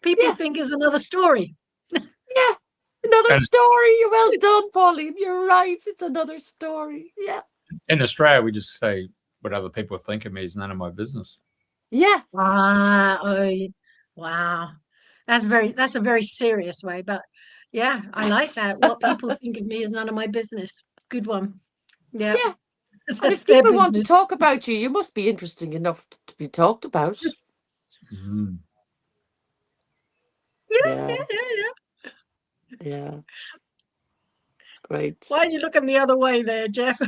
people think is another story. Yeah, another story. Well done, Pauline. You're right. It's another story. Yeah. In Australia, we just say what other people think of me is none of my business. Yeah. Wow. That's a very serious way, but yeah, I like that. What people think of me is none of my business. Good one. Yeah. Yeah. And if people want to talk about you, you must be interesting enough to be talked about. Yeah. Yeah. Great. Why are you looking the other way there, Jeff?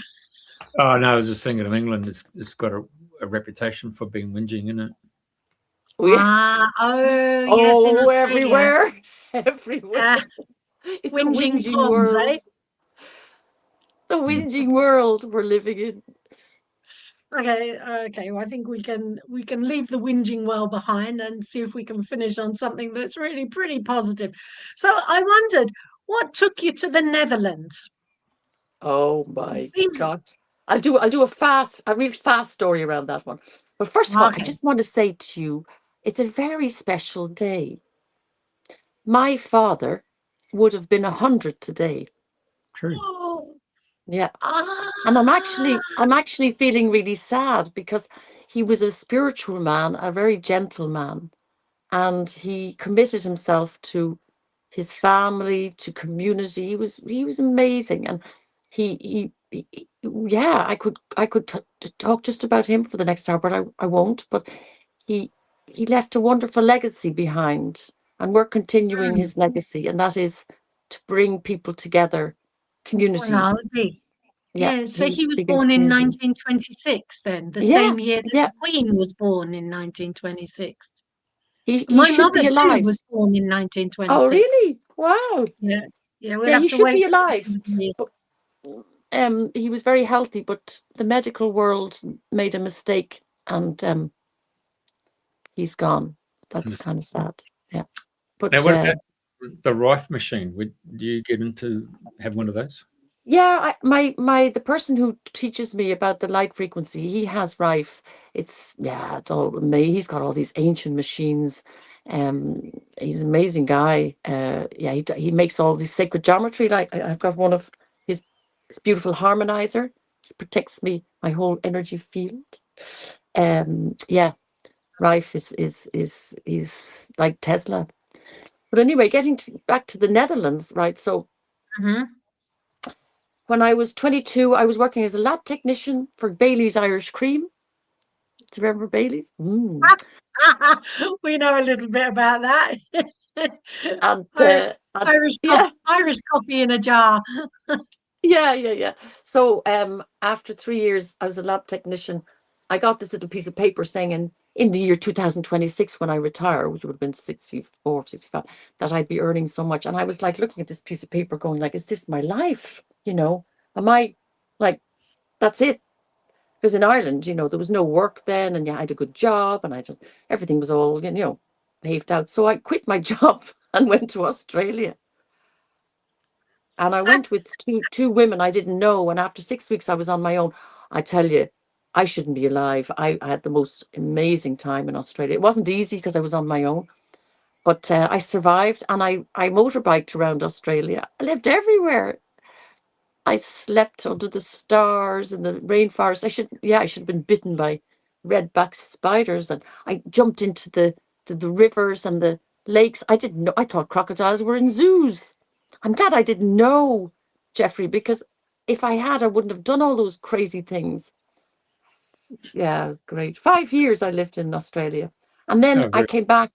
Oh no, I was just thinking of England. It's got a reputation for being whinging, isn't it? Oh, yes, in Oh, Australia. everywhere. Everywhere. It's a Whinging whinging Poms, world. eh? The whinging world we're living in. Okay. Well, I think we can leave the whinging well behind and see if we can finish on something that's really pretty positive. So I wondered, what took you to the Netherlands? Oh It my seems God. I'll do a real fast story around that one. But first of all, I okay. just want to say to you, it's a very special day. My father would have been 100 today. True. Oh, Yeah. ah, And I'm actually feeling really sad because he was a spiritual man, a very gentle man, and he committed himself to his family, to community. He was amazing, and yeah, I could talk just about him for the next hour, but I won't. But he he left a wonderful legacy behind, and we're continuing mm, his legacy, and that is to bring people together, community. well, Yeah, yeah. So he was he was big into born in community. 1926, then, the Yeah, same year that yeah. the Queen was born in 1926. He My should mother be too alive. was born in Oh, 1926. really? Wow. Yeah, yeah. We'll Yeah, have he to should wait be a alive. couple of years. But he was very healthy, but the medical world made a mistake, and he's gone. That's kind of sad. Yeah. Now, But what about the Rife machine? Do you get into have one of those? yeah, the person who teaches me about the light frequency, he has Rife. It's all me. He's got all these ancient machines. He's an amazing guy. Yeah, he makes all these sacred geometry. Like I've got one of his beautiful harmonizer. It protects my whole energy field. Yeah, Rife is like Tesla. But anyway, back to the Netherlands, right? So Hmm. when I was 22, I was working as a lab technician for Bailey's Irish Cream. Do you remember Bailey's? We know a little bit about that. And, Ir- and Irish yeah, Irish coffee in a jar. yeah. So after 3 years, I was a lab technician. I got this little piece of paper saying in the year 2026, when I retire, which would have been 64, 65, that I'd be earning so much. And I was like looking at this piece of paper going like, is this my life? Am I like, that's it? Because in Ireland, there was no work then, and I had a good job, and everything was all, paved out. So I quit my job and went to Australia. And I went with two women I didn't know. And after 6 weeks, I was on my own. I tell you, I shouldn't be alive. I had the most amazing time in Australia. It wasn't easy because I was on my own, but I survived, and I motorbiked around Australia. I lived everywhere. I slept under the stars in the rainforest. I should have been bitten by redback spiders, and I jumped into the rivers and the lakes. I didn't know. I thought crocodiles were in zoos. I'm glad I didn't know, Jeffrey, because if I had, I wouldn't have done all those crazy things. Yeah, it was great. 5 years I lived in Australia, and then Oh, I very. came back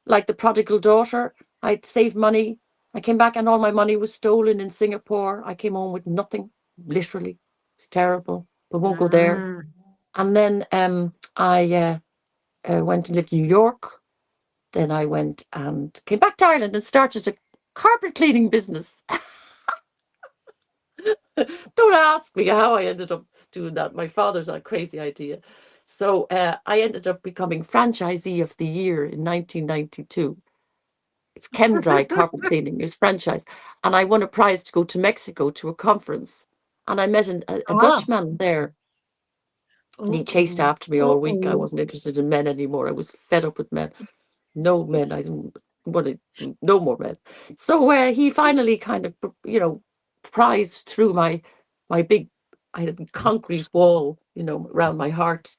like the prodigal daughter. I'd saved money. I came back and all my money was stolen in Singapore. I came home with nothing, literally. It was terrible, but won't go there. Mm. And then I went and lived in New York. Then I went and came back to Ireland and started a carpet cleaning business. Don't ask me how I ended up doing that. My father's a crazy idea. So I ended up becoming franchisee of the year in 1992. It's Chem-Dry carpet cleaning. It was franchise. And I won a prize to go to Mexico to a conference. And I met a Ah. Dutchman there. And he chased Oh, after me all week. I wasn't interested in men anymore. I was fed up with men. No men. I didn't want to do no more men. So he finally kind of, prized through my big, I had a concrete wall, around my heart.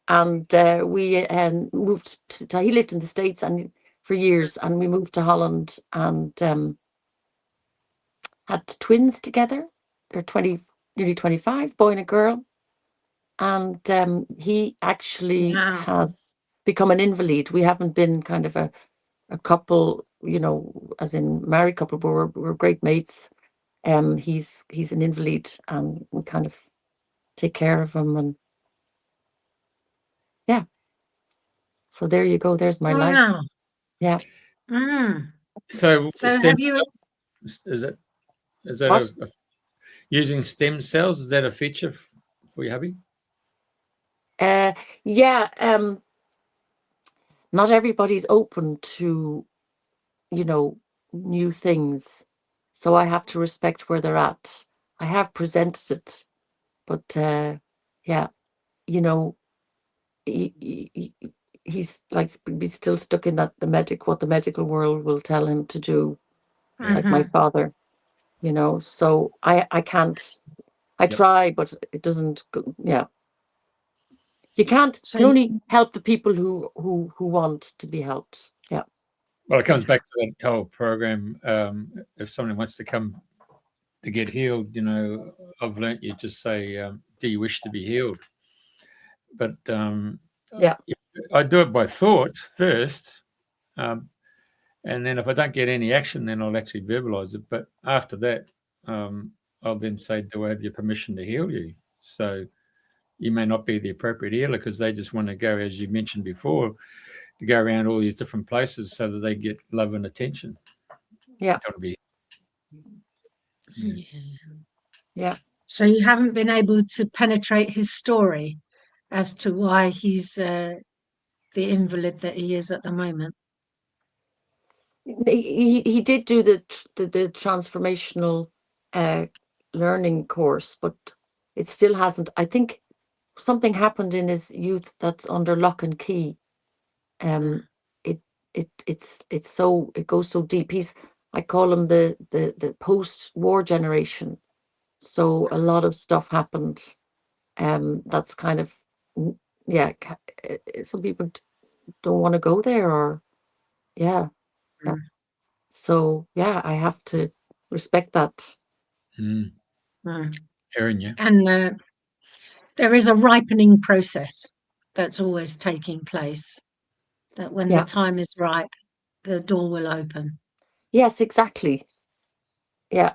And we moved he lived in the States and for years, and we moved to Holland and had twins together. They're nearly 25, boy and a girl. And he actually wow. has become an invalid. We haven't been kind of a couple, as in married couple, but we're great mates. He's an invalid, and we kind of take care of him, and yeah. So there you go. There's my life. Wow. Yeah. So So stem have you? cells, is that What? using stem cells? Is that a feature for your hubby? Yeah. Not everybody's open to, new things, so I have to respect where they're at. I have presented it, but yeah, he's like still stuck in that what the medical world will tell him to do, like my father. So I can't. I try, but it doesn't go. Yeah, you can't. So Can only help the people who want to be helped. Yeah. Well, it comes back to that whole program. If someone wants to come to get healed, I've learnt you just say, "Do you wish to be healed?" But Yeah. I do it by thought first, and then if I don't get any action, then I'll actually verbalize it. But after that, I'll then say, "Do I have your permission to heal you?" So you may not be the appropriate healer because they just want to go, as you mentioned before, to go around all these different places so that they get love and attention. Yeah. Yeah. So you haven't been able to penetrate his story as to why he's the invalid that he is at the moment. He did do the transformational learning course, but it still hasn't. I think something happened in his youth that's under lock and key. It goes so deep. I call him the post-war generation. So a lot of stuff happened. That's kind of, yeah. Some people don't want to go there, or yeah. So yeah, I have to respect that. Erin, yeah. And there is a ripening process that's always taking place, that when the time is ripe, the door will open. Yes, exactly. Yeah.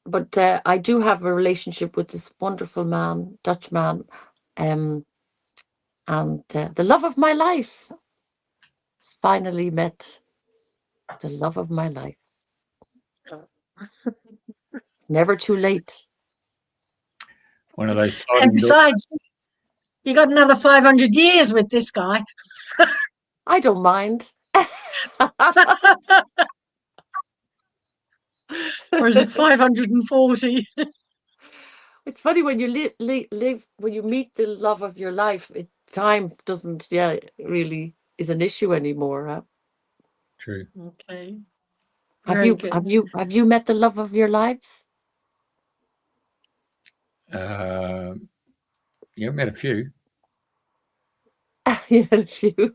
But I do have a relationship with this wonderful man, Dutch man, and the love of my life. Finally met the love of my life. It's never too late. One of those. And besides, you got another 500 years with this guy. I don't mind. Or is it 540? It's funny when you live when you meet the love of your life. Time doesn't, really is an issue anymore. Huh? True. Okay. Have you met the love of your lives? Yeah, I've met a few. You had a few.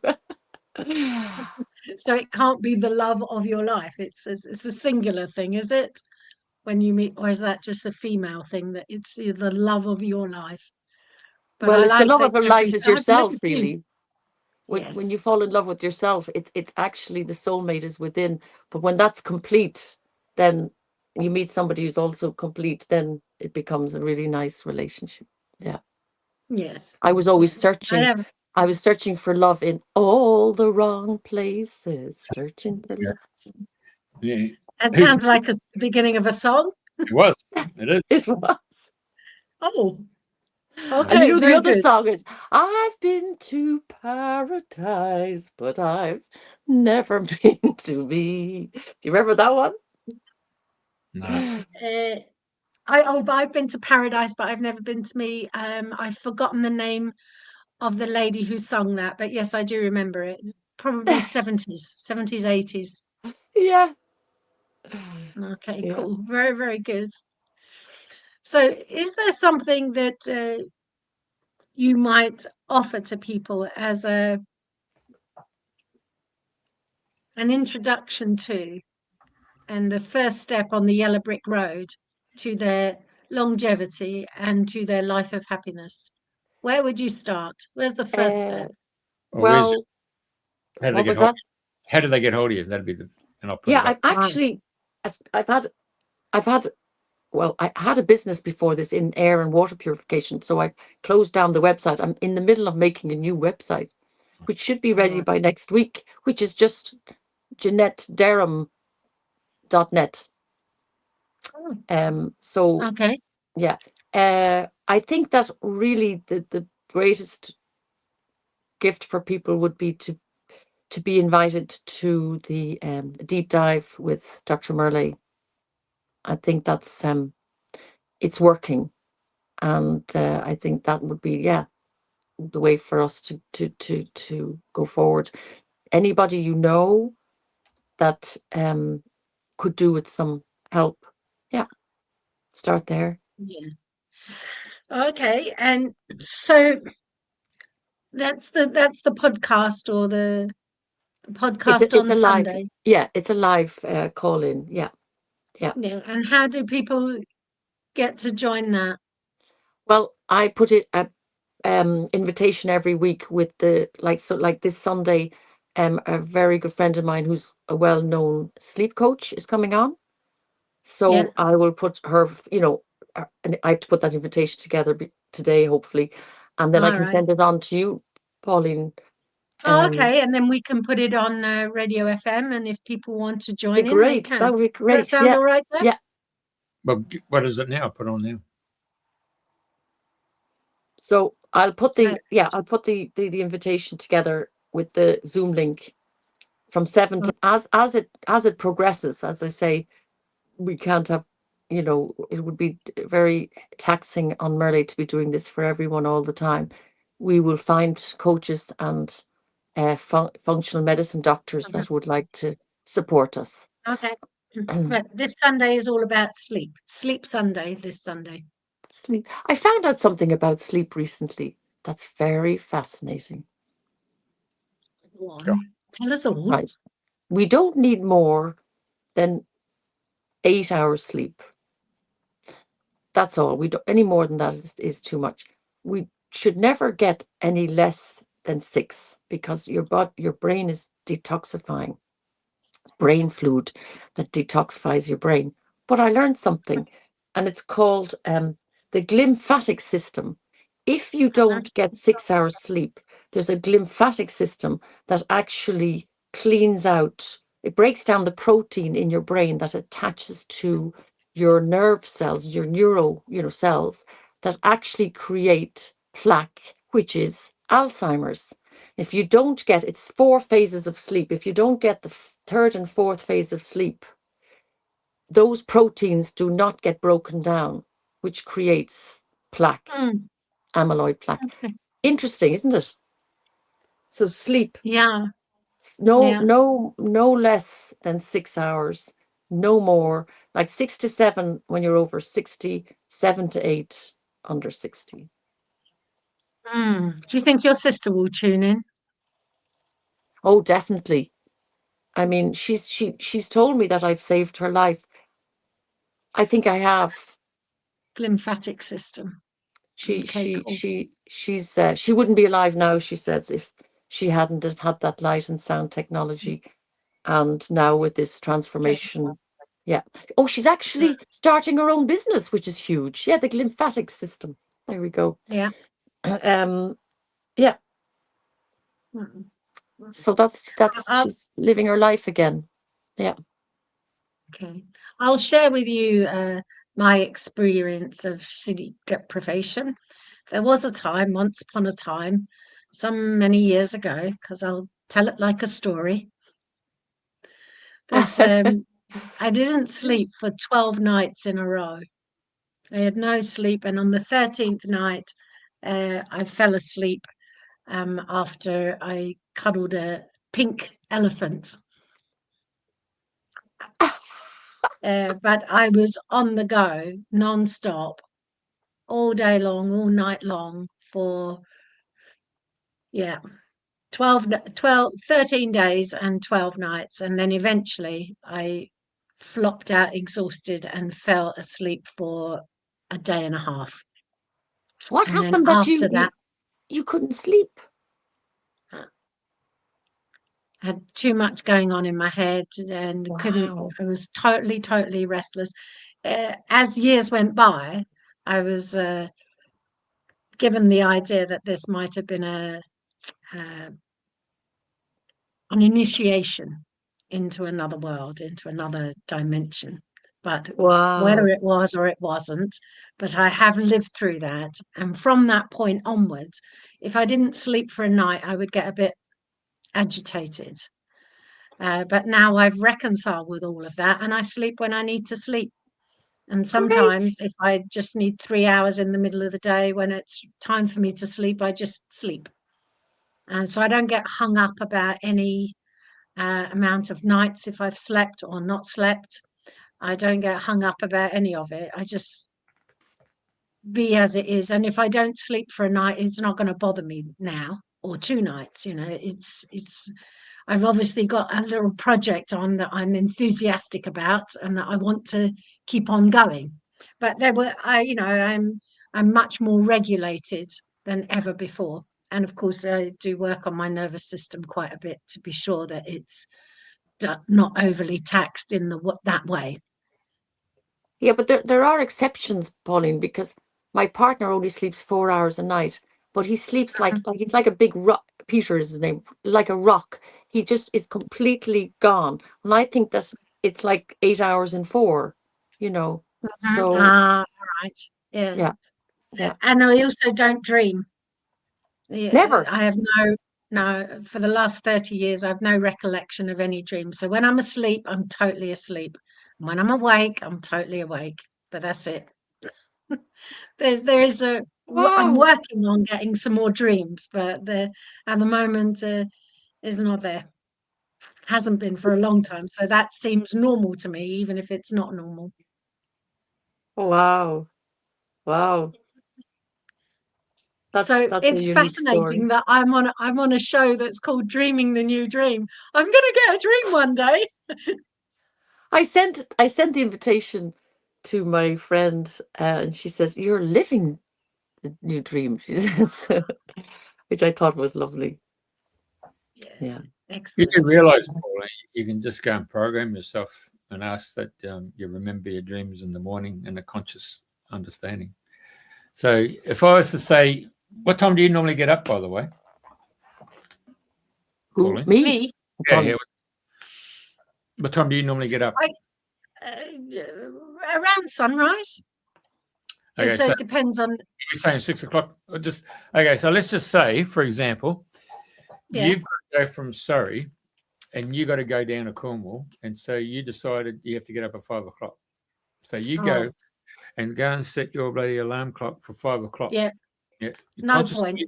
So it can't be the love of your life. It's a singular thing, is it? When you meet, or is that just a female thing, that it's the love of your life? But Well, I it's the like love that of your life is I've met yourself, a few. really. When you Yes. fall in love with yourself, it's actually the soulmate is within. But when that's complete, then you meet somebody who's also complete, then it becomes a really nice relationship. Yeah. Yes. I was always searching. I was searching for love in all the wrong places. Searching for love. Yeah. That sounds like the beginning of a song. It was. It is. It was. Oh. And Okay, the very other good. song is, I've been to paradise, but I've never been to me. Do you remember that one? No. I've been to paradise, but I've never been to me. I've forgotten the name of the lady who sung that, but yes, I do remember it. Probably 70s, 80s. Yeah. Okay, Yeah. cool. Very, very good. So is there something that you might offer to people as an introduction to, and the first step on the yellow brick road to their longevity and to their life of happiness? Where would you start? Where's the first step? Well, how do they get hold of you? That'd be and I'll put it up. I've actually, I've had I had a business before this in air and water purification, so I closed down the website. I'm in the middle of making a new website, which should be ready by next week, which is just JanetteDerham.net. So Okay. yeah, I think that really the greatest gift for people would be to be invited to the deep dive with Dr. Merlee. I think that's it's working, and I think that would be the way for us to go forward. Anybody you know that could do with some help, start there. Yeah. Okay, and so that's the podcast, or the podcast on Sunday. It's a live call in. Yeah. And how do people get to join that? Well, I put it invitation every week with like this Sunday. A very good friend of mine who's a well-known sleep coach is coming on. So I will put her, and I have to put that invitation together today, hopefully, and then I can send it on to you, Pauline. Okay, and then we can put it on Radio FM, and if people want to join in, they can. That would be great. Does that sound all right, Jeff? Yeah. Well, what is it now? Put on now. So I'll put the invitation together with the Zoom link from 7 to as it progresses. As I say, we can't have, it would be very taxing on Merlee to be doing this for everyone all the time. We will find coaches and functional medicine doctors that would like to support us. Okay. But this Sunday is all about sleep. Sleep Sunday this Sunday. Sleep. I found out something about sleep recently that's very fascinating. Tell us all. Right. We don't need more than 8 hours sleep. That's all. We don't, any more than that is too much. We should never get any less than 6, because your brain is detoxifying. It's brain fluid that detoxifies your brain. But I learned something, and it's called the glymphatic system. If you don't get 6 hours sleep, there's a glymphatic system that actually cleans out, it breaks down the protein in your brain that attaches to your nerve cells, your neuro, cells that actually create plaque, which is Alzheimer's. If you don't get, it's 4 phases of sleep. If you don't get the 3rd and 4th phase of sleep, those proteins do not get broken down, which creates plaque, amyloid plaque. Okay. Interesting, isn't it? So sleep. Yeah. No less than 6 hours, no more. Like 6 to 7 when you're over 60, 7 to 8 under 60. Do you think your sister will tune in? Oh, definitely. I mean, she's told me that I've saved her life. I think I have. Glymphatic system. She wouldn't be alive now, she says, if she hadn't have had that light and sound technology. And now with this transformation, Oh, she's actually starting her own business, which is huge. Yeah, the glymphatic system. There we go. Yeah. Yeah. So that's she's living her life again. Yeah. Okay. I'll share with you my experience of sleep deprivation. There was a time, once upon a time, some many years ago, because I'll tell it like a story, that I didn't sleep for 12 nights in a row. I had no sleep, and on the 13th night, I fell asleep after I cuddled a pink elephant. But I was on the go, non-stop, all day long, all night long for 13 days and 12 nights. And then eventually I flopped out exhausted and fell asleep for a day and a half. What And happened then that after that, you couldn't sleep? I had too much going on in my head and couldn't, I was totally restless. as years went by, I was given the idea that this might have been an initiation into another world, into another dimension. But whether Wow. it was or it wasn't, but I have lived through that. And from that point onwards, if I didn't sleep for a night, I would get a bit agitated. But now I've reconciled with all of that, and I sleep when I need to sleep. And sometimes, Great. if I just need 3 hours in the middle of the day when it's time for me to sleep, I just sleep. And so I don't get hung up about any amount of nights if I've slept or not slept. I don't get hung up about any of it. I just be as it is. And if I don't sleep for a night, it's not going to bother me now, or 2 nights. It's I've obviously got a little project on that I'm enthusiastic about and that I want to keep on going. But I'm much more regulated than ever before. And of course, I do work on my nervous system quite a bit to be sure that it's not overly taxed in that way. Yeah, but there are exceptions, Pauline, because my partner only sleeps 4 hours a night, but he sleeps like he's like a big rock. Peter is his name, like a rock. He just is completely gone. And I think that it's like 8 hours in four, you know. So Right. Yeah. yeah. And I also don't dream. Never. I have no, for the last 30 years, I have no recollection of any dreams. So when I'm asleep, I'm totally asleep. And when I'm awake, I'm totally awake. But that's it. I'm Wow. working on getting some more dreams, but at the moment is not there. Hasn't been for a long time. So that seems normal to me, even if it's not normal. Wow. Wow. So That's a it's unique story. fascinating that I'm on a show that's called Dreaming the New Dream. I'm going to get a dream one day. I sent the invitation to my friend, and she says, "You're living the new dream," she says, which I thought was lovely. Yeah. You Excellent. do realise, Paul, you can just go and program yourself and ask that you remember your dreams in the morning in a conscious understanding. So if I was to say, what time do you normally get up, by the way? Who? Pauline? Me? Me, Yeah. What time do you normally get up? around sunrise. Okay, So so it depends on. we're saying 6 o'clock. Okay. So let's just say, for example, Yeah. you've got to go from Surrey, and you got to go down to Cornwall, and so you decided you have to get up at 5 o'clock. So you go and set your bloody alarm clock for 5 o'clock. Yeah. Yeah. No point.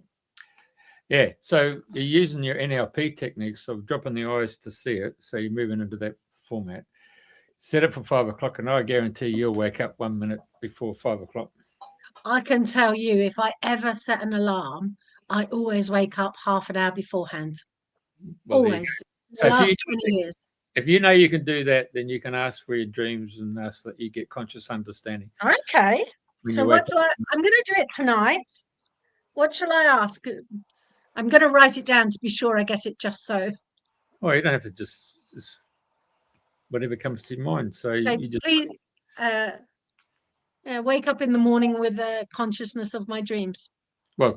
Yeah. So you're using your NLP techniques of dropping the eyes to see it. So you're moving into that format. Set it for 5 o'clock, and I guarantee you'll wake up 1 minute before 5 o'clock. I can tell you, if I ever set an alarm, I always wake up half an hour beforehand. Well, Always. So the last 20 years. if you know you can do that, then you can ask for your dreams and ask that you get conscious understanding. Okay. When So you wake I'm going to do it tonight. What shall I ask? I'm going to write it down to be sure I get it just so. Oh, you don't have to just whatever comes to your mind. So you just please wake up in the morning with a consciousness of my dreams.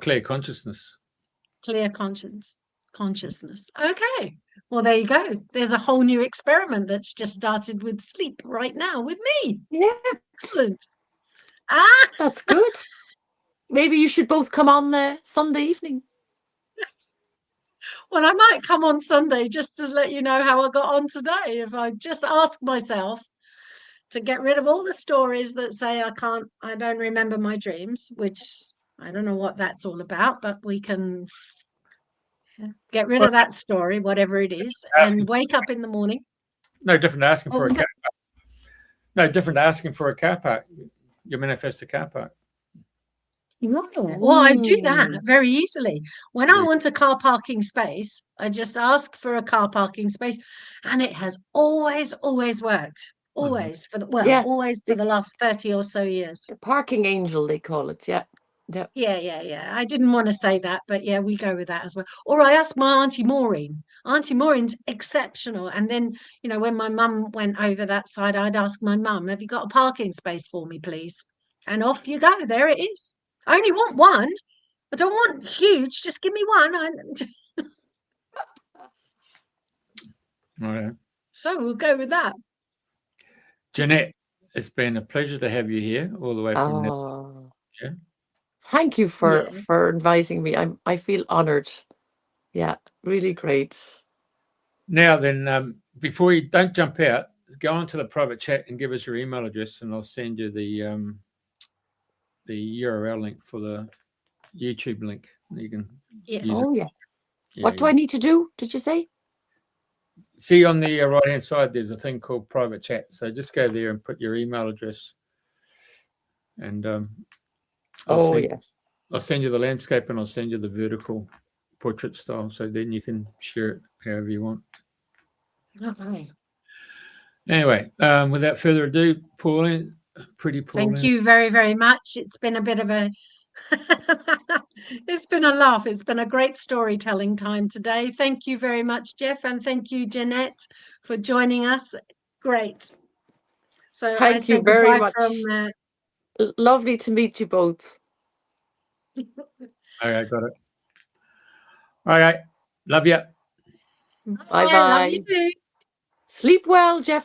clear consciousness. Clear consciousness. Okay. Well, there you go. There's a whole new experiment that's just started with sleep right now with me. Yeah. Excellent. That's good. Maybe you should both come on the Sunday evening. Well, I might come on Sunday just to let you know how I got on today. If I just ask myself to get rid of all the stories that say I don't remember my dreams, which I don't know what that's all about, but we can get rid of that story, whatever it is, and wake up in the morning. No different to asking for a car park. No different to asking for a car park. You manifest a car park. Well, I do that very easily. When I want a car parking space, I just ask for a car parking space, and it has always worked. Always always for the last 30 or so years. The parking angel, they call it. Yeah. Yeah. I didn't want to say that, but yeah, we go with that as well. Or I asked my Auntie Maureen. Auntie Maureen's exceptional. And then, when my mum went over that side, I'd ask my mum, have you got a parking space for me, please? And off you go. There it is. I only want one. I don't want huge. Just give me one. All right. So we'll go with that. Janette, it's been a pleasure to have you here all the way from there. Oh, Yeah. thank you Yeah. for inviting me. I feel honored. Yeah, really great. Now then, before you don't jump out, go onto the private chat and give us your email address, and I'll send you the URL link for the YouTube link. You can Yes. use it. Oh yeah. Yeah, What do I need to do? Did you say? See on the right hand side, there's a thing called private chat. So just go there and put your email address, and Yes. I'll send you the landscape and I'll send you the vertical portrait style. So then you can share it however you want. Okay. Anyway, without further ado, Pauline, Priti Pauline. Thank you very, very much. It's been a bit of a it's been a laugh. It's been a great storytelling time today. Thank you very much, Jeff, and thank you, Janette, for joining us. Great. So I Thank say you very goodbye much. from Lovely to meet you both. Okay, got it. All right, love you. Bye Love you bye. too. Sleep well, Jeff.